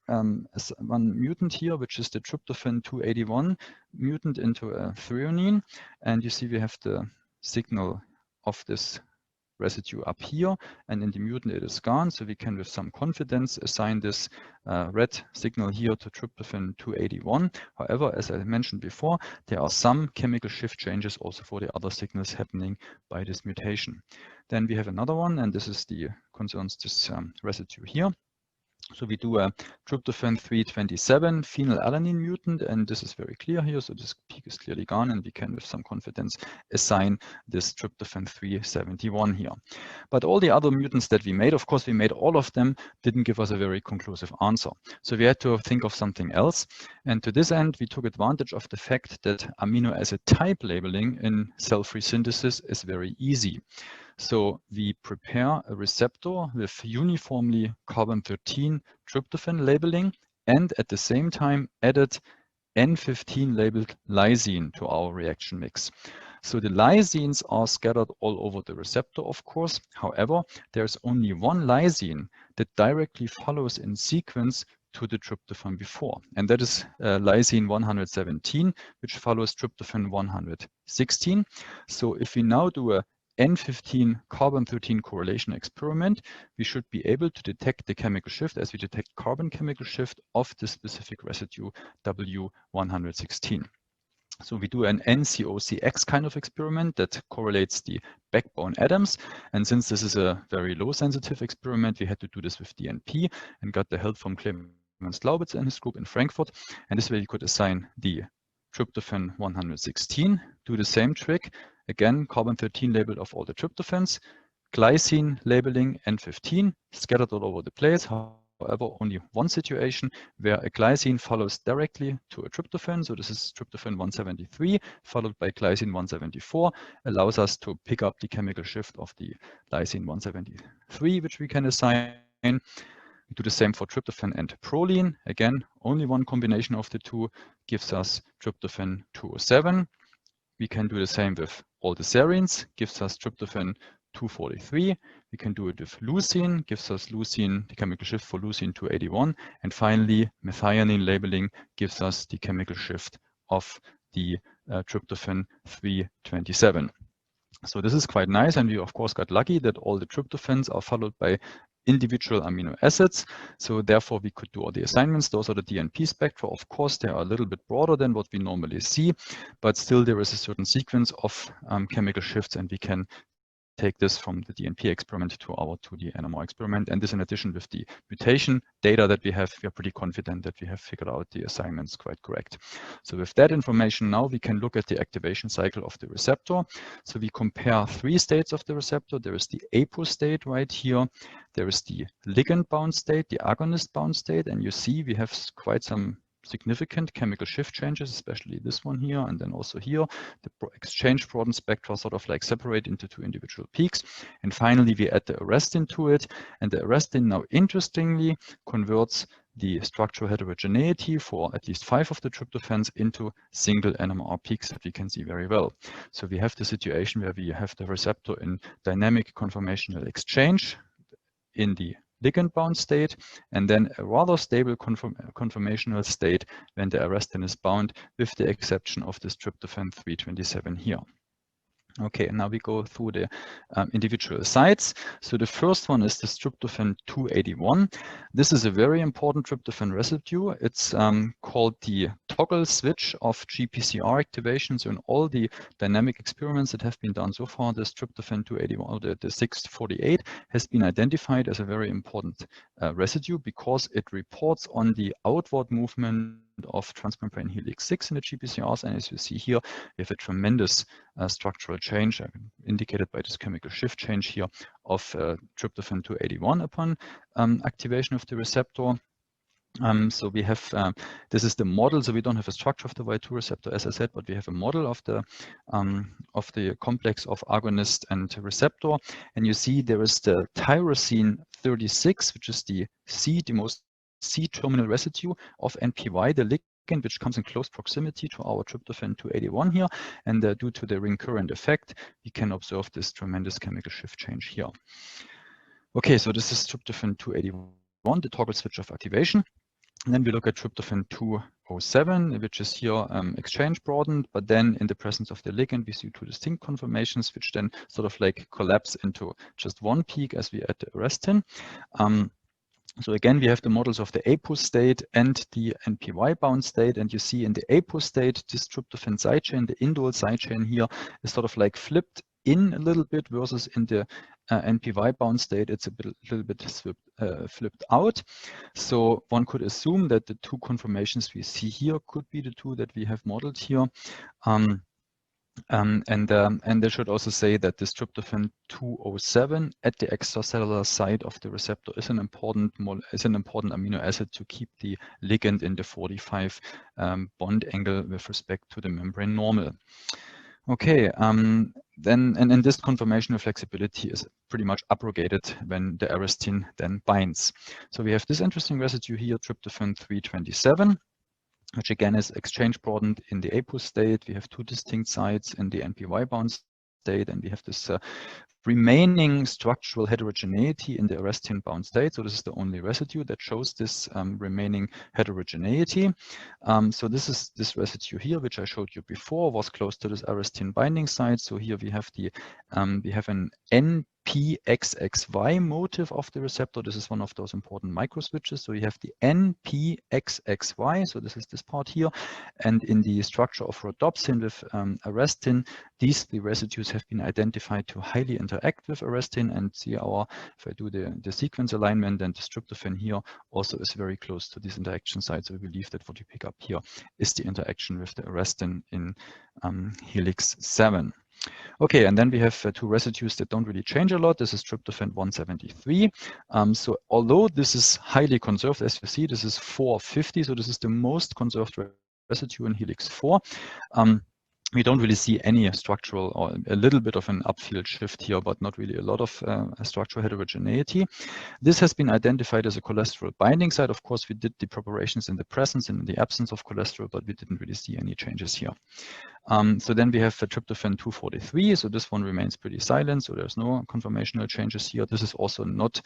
mutant here, which is the tryptophan 281 mutant into a threonine. And you see we have the signal of this residue up here, and in the mutant it is gone, so we can with some confidence assign this red signal here to tryptophan 281. However, as I mentioned before, there are some chemical shift changes also for the other signals happening by this mutation. Then we have another one, and this is the concerns this residue here. So we do a tryptophan 327 phenylalanine mutant, and this is very clear here. So this peak is clearly gone, and we can with some confidence assign this tryptophan 371 here. But all the other mutants that we made, of course, we made all of them, didn't give us a very conclusive answer. So we had to think of something else. And to this end, we took advantage of the fact that amino acid type labeling in cell-free synthesis is very easy. So we prepare a receptor with uniformly carbon-13 tryptophan labeling and at the same time added N15 labeled lysine to our reaction mix. So the lysines are scattered all over the receptor, of course. However, there's only one lysine that directly follows in sequence to the tryptophan before, and that is lysine 117, which follows tryptophan 116. So if we now do a N15 carbon-13 correlation experiment, we should be able to detect the chemical shift as we detect carbon chemical shift of the specific residue W116. So we do an NCOCX kind of experiment that correlates the backbone atoms. And since this is a very low sensitive experiment, we had to do this with DNP and got the help from Clemens Laubitz and his group in Frankfurt. And this way you could assign the tryptophan 116, do the same trick. Again, carbon-13 labeled of all the tryptophans, glycine labeling N15, scattered all over the place. However, only one situation where a glycine follows directly to a tryptophan. So this is tryptophan 173, followed by glycine 174, allows us to pick up the chemical shift of the lysine 173, which we can assign. We do the same for tryptophan and proline. Again, only one combination of the two gives us tryptophan 207. We can do the same with all the serines, gives us tryptophan 243. We can do it with leucine, gives us leucine, the chemical shift for leucine 281. And finally, methionine labeling gives us the chemical shift of the tryptophan 327. So this is quite nice, and we of course got lucky that all the tryptophans are followed by individual amino acids. So therefore we could do all the assignments. Those are the DNP spectra. Of course, they are a little bit broader than what we normally see, but still there is a certain sequence of chemical shifts, and we can take this from the DNP experiment to our 2D NMR experiment. And this in addition with the mutation data that we have, we are pretty confident that we have figured out the assignments quite correct. So with that information now, we can look at the activation cycle of the receptor. So we compare three states of the receptor. There is the apo state right here. There is the ligand-bound state, the agonist-bound state, and you see we have quite some significant chemical shift changes, especially this one here, and then also here. The exchange broadened spectra sort of like separate into two individual peaks. And finally, we add the arrestin to it. And the arrestin now, interestingly, converts the structural heterogeneity for at least 5 of the tryptophans into single NMR peaks that we can see very well. So we have the situation where we have the receptor in dynamic conformational exchange in the ligand-bound state, and then a rather stable conformational state when the arrestin is bound, with the exception of this tryptophan 327 here. Okay, and now we go through the individual sites. So the first one is the tryptophan 281. This is a very important tryptophan residue. It's called the toggle switch of GPCR activation. So in all the dynamic experiments that have been done so far, this tryptophan 281, or the 648, has been identified as a very important residue because it reports on the outward movement of transmembrane helix 6 in the GPCRs, and as you see here, we have a tremendous structural change indicated by this chemical shift change here of tryptophan 281 upon activation of the receptor. So we have, this is the model, so we don't have a structure of the Y2 receptor, as I said, but we have a model of the complex of agonist and receptor. And you see there is the tyrosine 36, which is the most C-terminal residue of NPY, the ligand, which comes in close proximity to our tryptophan 281 here. And due to the ring current effect, we can observe this tremendous chemical shift change here. Okay, so this is tryptophan 281, the toggle switch of activation. And then we look at tryptophan 207, which is here exchange broadened, but then in the presence of the ligand, we see two distinct conformations, which then sort of like collapse into just one peak as we add the arrestin. So again, we have the models of the APO state and the NPY bound state. And you see in the APO state, this tryptophan sidechain, the indole sidechain here is sort of like flipped in a little bit versus in the NPY bound state, it's a little bit flipped out. So one could assume that the two conformations we see here could be the two that we have modeled here. And they should also say that this tryptophan 207 at the extracellular site of the receptor is an important amino acid to keep the ligand in the 45 bond angle with respect to the membrane normal. Okay, then and this conformational flexibility is pretty much abrogated when the arrestin then binds. So we have this interesting residue here, tryptophan 327. Which again is exchange broadened in the APO state. We have two distinct sites in the NPY bound state, and we have this remaining structural heterogeneity in the arrestin bound state. So this is the only residue that shows this remaining heterogeneity. So this is this residue here, which I showed you before, was close to this arrestin binding site. So here we have the we have an NPXXY motif of the receptor. This is one of those important microswitches. So you have the NPXXY. So this is this part here. And in the structure of rhodopsin with arrestin, these three residues have been identified to highly interact with arrestin. And see if I do the sequence alignment, then the tryptophan here also is very close to these interaction sites. So we believe that what you pick up here is the interaction with the arrestin in helix 7. Okay, and then we have two residues that don't really change a lot. This is tryptophan 173. So although this is highly conserved, as you see, this is 450. So this is the most conserved residue in helix 4. We don't really see any structural or a little bit of an upfield shift here, but not really a lot of structural heterogeneity. This has been identified as a cholesterol binding site. Of course, we did the preparations in the presence and in the absence of cholesterol, but we didn't really see any changes here. So then we have tryptophan 243. So this one remains pretty silent. So there's no conformational changes here. This is also not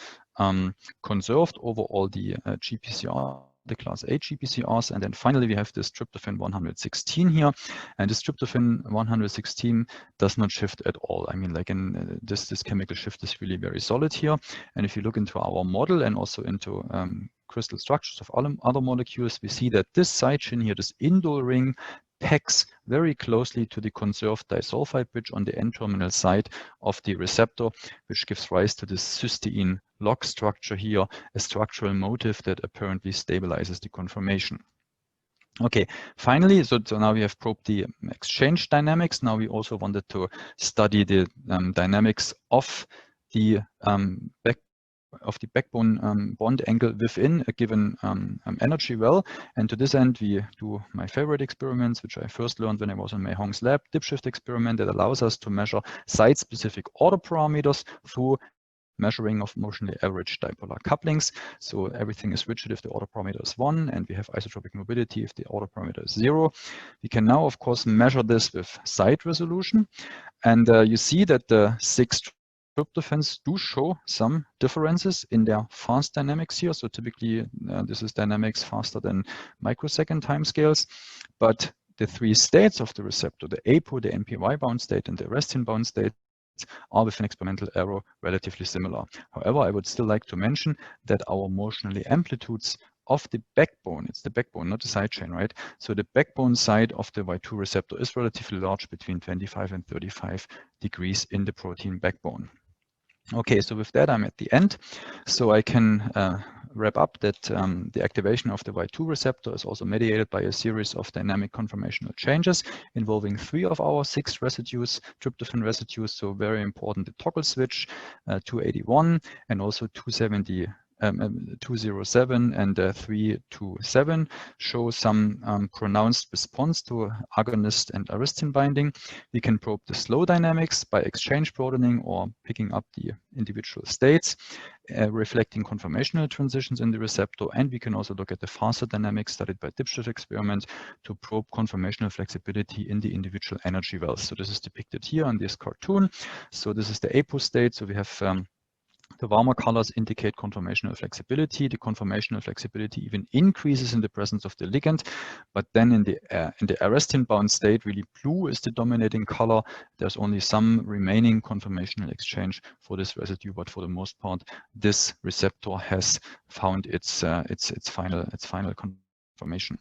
conserved over all the GPCR, the class A GPCRs. And then finally, we have this tryptophan 116 here. And this tryptophan 116 does not shift at all. I mean, like in this chemical shift is really very solid here. And if you look into our model and also into crystal structures of other molecules, we see that this side chain here, this indole ring, packs very closely to the conserved disulfide bridge on the N-terminal side of the receptor, which gives rise to this cysteine lock structure here, a structural motif that apparently stabilizes the conformation. Okay, finally, so now we have probed the exchange dynamics. Now we also wanted to study the dynamics of the backbone bond angle within a given energy well. And to this end, we do my favorite experiments, which I first learned when I was in Mei Hong's lab, dipshift experiment that allows us to measure site-specific order parameters through measuring of motionally average dipolar couplings. So everything is rigid if the order parameter is 1, and we have isotropic mobility if the order parameter is 0. We can now, of course, measure this with site resolution. And you see that the 6 tryptophans do show some differences in their fast dynamics here. So typically, this is dynamics faster than microsecond timescales. But the 3 states of the receptor, the APO, the NPY bound state, and the arrestin bound state, are with an experimental error relatively similar. However, I would still like to mention that our motionally amplitudes of the backbone, it's the backbone, not the side chain, right? So the backbone side of the Y2 receptor is relatively large, between 25 and 35 degrees in the protein backbone. Okay, so with that, I'm at the end. So I can wrap up that the activation of the Y2 receptor is also mediated by a series of dynamic conformational changes involving 3 of our 6 residues, tryptophan residues. So very important, the toggle switch, 281, and also 270 207 and 327 show some pronounced response to agonist and arrestin binding. We can probe the slow dynamics by exchange broadening or picking up the individual states, reflecting conformational transitions in the receptor, and we can also look at the faster dynamics studied by dipstick experiment to probe conformational flexibility in the individual energy wells. So this is depicted here on this cartoon. So this is the APO state. So we have the warmer colors indicate conformational flexibility. The conformational flexibility even increases in the presence of the ligand, but then in the arrestin-bound state, really blue is the dominating color. There's only some remaining conformational exchange for this residue, but for the most part, this receptor has found its final conformation.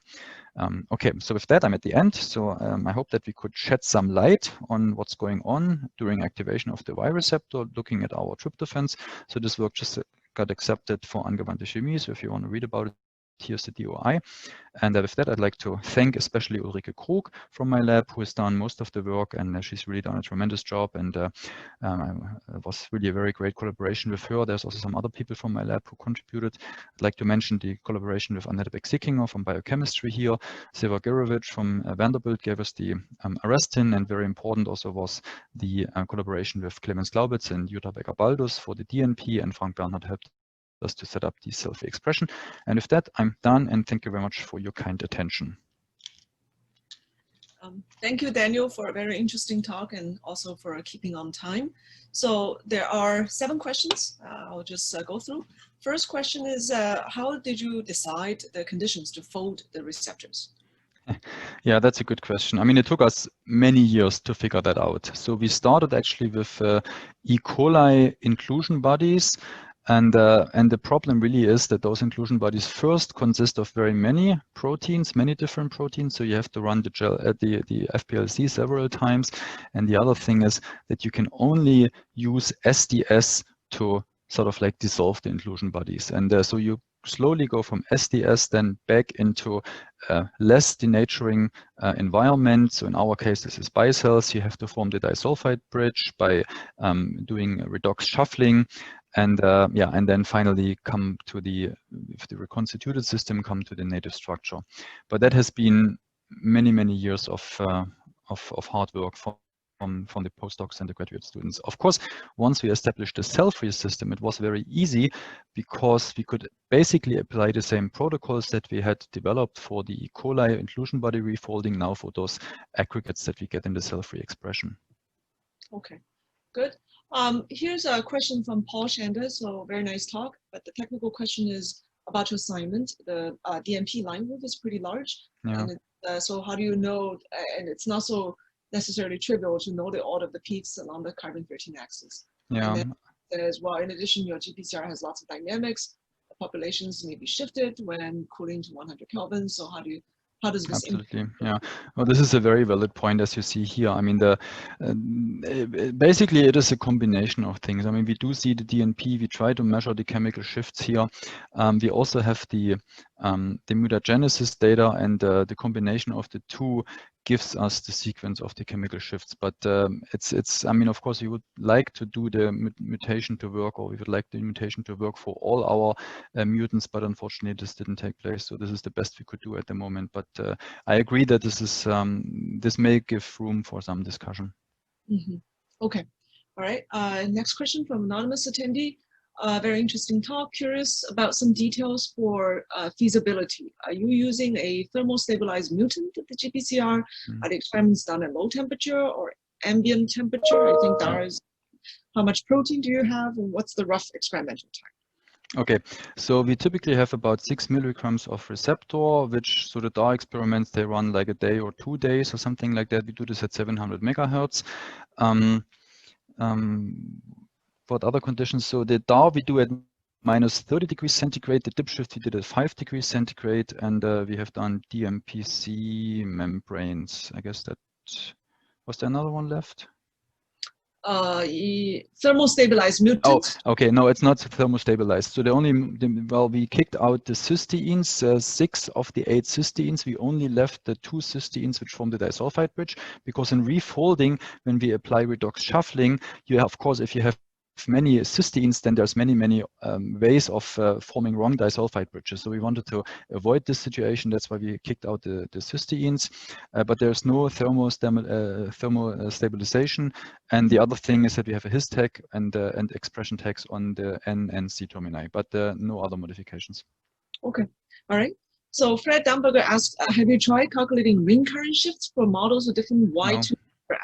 Okay, so with that, I'm at the end. So I hope that we could shed some light on what's going on during activation of the Y receptor, looking at our tryptophans. So this work just got accepted for Angewandte Chemie. So if you want to read about it, here's the DOI. And with that, I'd like to thank especially Ulrike Krug from my lab, who has done most of the work, and she's really done a tremendous job. And it was really a very great collaboration with her. There's also some other people from my lab who contributed. I'd like to mention the collaboration with Annette Beck-Sickinger from biochemistry here. Seva Girovic from Vanderbilt gave us the arrestin, and very important also was the collaboration with Clemens Glaubitz and Jutta Becker-Baldus for the DNP, and Frank Bernhard helped us to set up the self expression. And with that, I'm done, and thank you very much for your kind attention. Thank you, Daniel, for a very interesting talk and also for keeping on time. So there are 7 questions. I'll just go through. First question is, how did you decide the conditions to fold the receptors? Yeah, that's a good question. I mean, it took us many years to figure that out. So we started actually with E. coli inclusion bodies. And the problem really is that those inclusion bodies first consist of very many proteins, many different proteins. So you have to run the FPLC several times. And the other thing is that you can only use SDS to sort of like dissolve the inclusion bodies. And so you slowly go from SDS then back into less denaturing environment. So in our case, this is bicels. You have to form the disulfide bridge by doing redox shuffling. And and then finally come to if the reconstituted system, come to the native structure. But that has been many years of hard work from the postdocs and the graduate students. Of course, once we established the cell-free system, it was very easy because we could basically apply the same protocols that we had developed for the E. coli inclusion body refolding now for those aggregates that we get in the cell-free expression. Okay, good. Here's a question from Paul Shander. So very nice talk, but the technical question is about your assignment. The DNP line width is pretty large. Yeah. And so how do you know, and it's not so necessarily trivial to know the order of the peaks along the carbon-13 axis. Yeah. And then as well, in addition, your GPCR has lots of dynamics. The populations may be shifted when cooling to 100 Kelvin. So how does this Absolutely, yeah. Well, this is a very valid point, as you see here. I mean, basically it is a combination of things. I mean, we do see the DNP. We try to measure the chemical shifts here. We also have the mutagenesis data, and the combination of the two gives us the sequence of the chemical shifts. But it's. I mean, of course, we would like to do the mutation to work, or we would like the mutation to work for all our mutants, but unfortunately, this didn't take place. So this is the best we could do at the moment. But I agree that this is this may give room for some discussion. Mm-hmm. Okay, all right. Next question from anonymous attendee. Very interesting talk. Curious about some details for feasibility. Are you using a thermal stabilized mutant at the GPCR? Are the experiments done at low temperature or ambient temperature? I think there is. How much protein do you have, and what's the rough experimental time? Okay, so we typically have about 6 milligrams of receptor, which, so the DAR experiments, they run like a day or 2 days or something like that. We do this at 700 megahertz. What other conditions? So the DAR we do at minus 30 degrees centigrade. The dip shift we did at 5 degrees centigrade, and we have done DMPC membranes. I guess that, was there another one left? Thermal stabilized mutants. Oh, okay. No, it's not thermostabilized. So well, we kicked out the cysteines, 6 of the 8 cysteines. We only left the 2 cysteines which form the disulfide bridge, because in refolding, when we apply redox shuffling, you have, of course, if you have many cysteines, then there's many ways of forming wrong disulfide bridges. So we wanted to avoid this situation. That's why we kicked out the cysteines. But there's no thermostabilization. And the other thing is that we have a his tag and expression tags on the N and C termini, but no other modifications. Okay, all right. So Fred Damberger asked, have you tried calculating ring current shifts for models with different Y2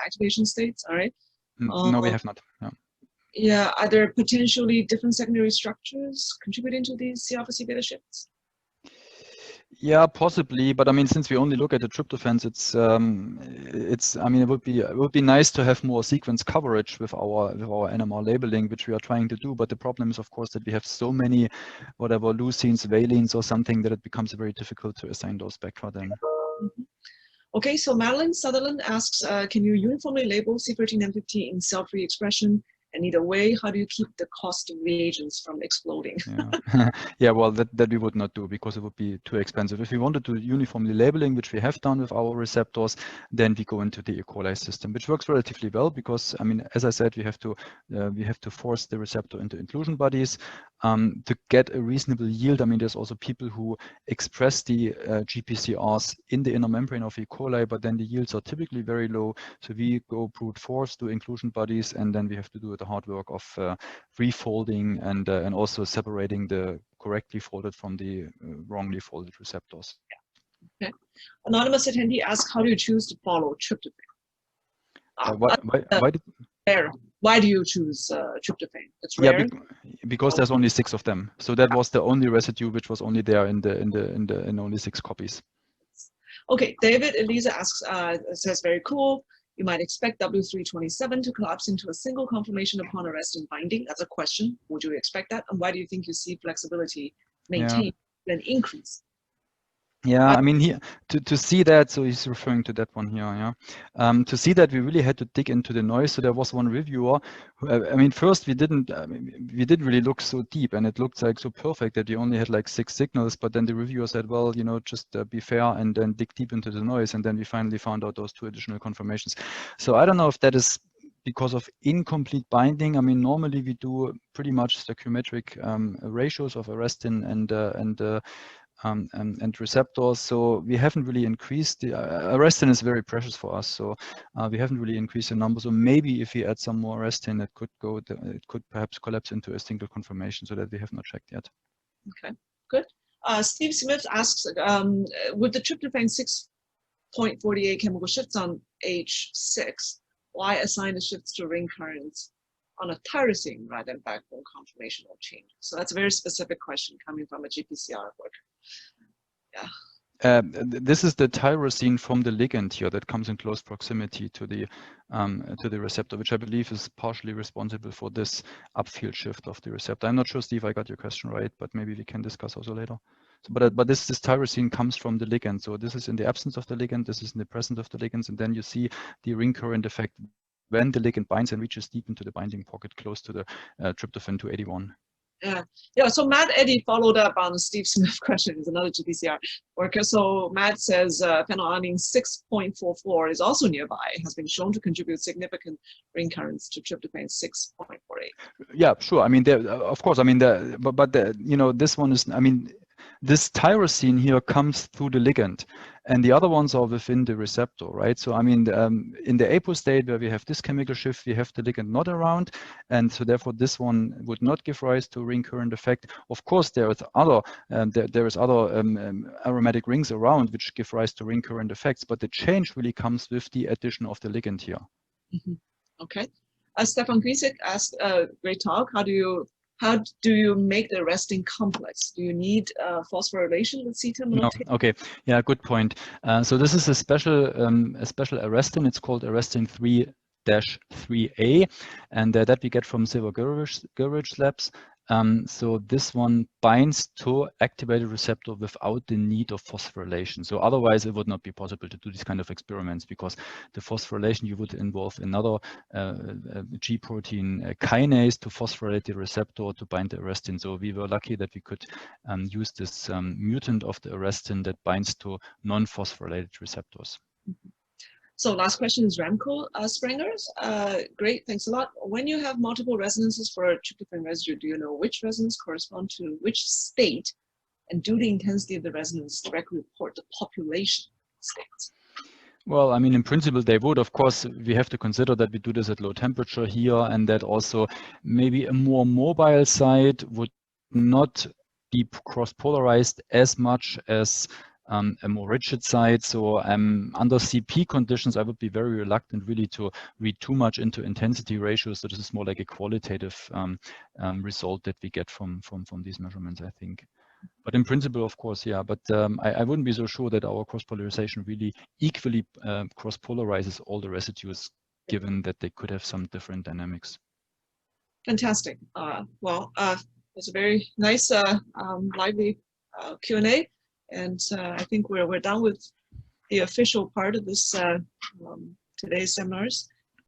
activation states? All right. No, we have not. No. Yeah, are there potentially different secondary structures contributing to these C alpha C beta shifts? Yeah, possibly, but I mean, since we only look at the tryptophans, I mean, it would be nice to have more sequence coverage with our NMR labeling, which we are trying to do. But the problem is, of course, that we have so many, whatever leucines, valines, or something, that it becomes very difficult to assign those spectra then. Mm-hmm. Okay, so Madeline Sutherland asks, can you uniformly label C13 and 15 in cell-free expression? And either way, how do you keep the cost of reagents from exploding? Yeah, yeah, well, that we would not do because it would be too expensive. If we wanted to uniformly labeling, which we have done with our receptors, then we go into the E. coli system, which works relatively well because, I mean, as I said, we have to force the receptor into inclusion bodies to get a reasonable yield. I mean, there's also people who express the GPCRs in the inner membrane of E. coli, but then the yields are typically very low. So we go brute force to inclusion bodies, and then we have to do the hard work of refolding and also separating the correctly folded from the wrongly folded receptors. Okay. Anonymous attendee asks, how do you choose to follow tryptophan? Why do you choose tryptophan? It's rare. Yeah, because there's only 6 of them. So that was the only residue which was only there in only 6 copies. Okay, David Elisa asks, says very cool. You might expect W327 to collapse into a single conformation upon arresting binding. That's a question. Would you expect that? And why do you think you see flexibility maintained and increase? Yeah, I mean, here to see that, so he's referring to that one here, yeah. To see that, we really had to dig into the noise. So there was one reviewer. I mean, first we didn't really look so deep, and it looked like so perfect that we only had like 6 signals. But then the reviewer said, well, you know, just be fair and then dig deep into the noise, and then we finally found out those 2 additional confirmations. So I don't know if that is because of incomplete binding. I mean, normally we do pretty much stoichiometric ratios of arrestin and receptors. So we haven't really increased the arrestin is very precious for us. So we haven't really increased the number. So maybe if we add some more arrestin, it could perhaps collapse into a single conformation, so that we have not checked yet. Okay, good. Steve Smith asks, with the tryptophan 6.48 chemical shifts on H6, why assign the shifts to ring currents on a tyrosine rather than backbone conformational changes? So that's a very specific question coming from a GPCR worker. Yeah. This is the tyrosine from the ligand here that comes in close proximity to the receptor, which I believe is partially responsible for this upfield shift of the receptor. I'm not sure, Steve, I got your question right, but maybe we can discuss also later. So, but this tyrosine comes from the ligand. So this is in the absence of the ligand, this is in the presence of the ligands, and then you see the ring current effect when the ligand binds and reaches deep into the binding pocket close to the tryptophan 281. Yeah. So Matt Eddy followed up on the Steve Smith question. He's another GPCR worker. So Matt says phenylalanine 6.44 is also nearby. It has been shown to contribute significant ring currents to tryptophan 6.48. Yeah, sure. I mean, of course. I mean, but you know, this one is. I mean, this tyrosine here comes through the ligand, and the other ones are within the receptor, right? So I mean, in the apo state where we have this chemical shift, we have the ligand not around, and so therefore this one would not give rise to ring current effect. Of course, there is other aromatic rings around which give rise to ring current effects, but the change really comes with the addition of the ligand here. Mm-hmm. Okay. Stefan Grisek asked, great talk. How do you make the arrestin complex? Do you need phosphorylation with C-terminal? No. Okay. Yeah, good point. So this is a special arrestin. It's called arrestin 3-3A, and that we get from Silver Gurevich labs. So this one binds to activated receptor without the need of phosphorylation. So otherwise it would not be possible to do these kind of experiments, because the phosphorylation, you would involve another G protein kinase to phosphorylate the receptor to bind the arrestin. So we were lucky that we could use this mutant of the arrestin that binds to non-phosphorylated receptors. So last question is Remco Sprengers. Great, thanks a lot. When you have multiple resonances for a tryptophan residue, do you know which resonance correspond to which state? And do the intensity of the resonance directly report the population states? Well, I mean, in principle, they would. Of course, we have to consider that we do this at low temperature here, and that also maybe a more mobile site would not be cross-polarized as much as a more rigid site. So under CP conditions, I would be very reluctant really to read too much into intensity ratios. So this is more like a qualitative result that we get from these measurements, I think. But in principle, of course, yeah. But I wouldn't be so sure that our cross-polarization really equally cross-polarizes all the residues, given that they could have some different dynamics. Fantastic. Well, it was a very nice, lively Q&A. And I think we're done with the official part of this today's seminars.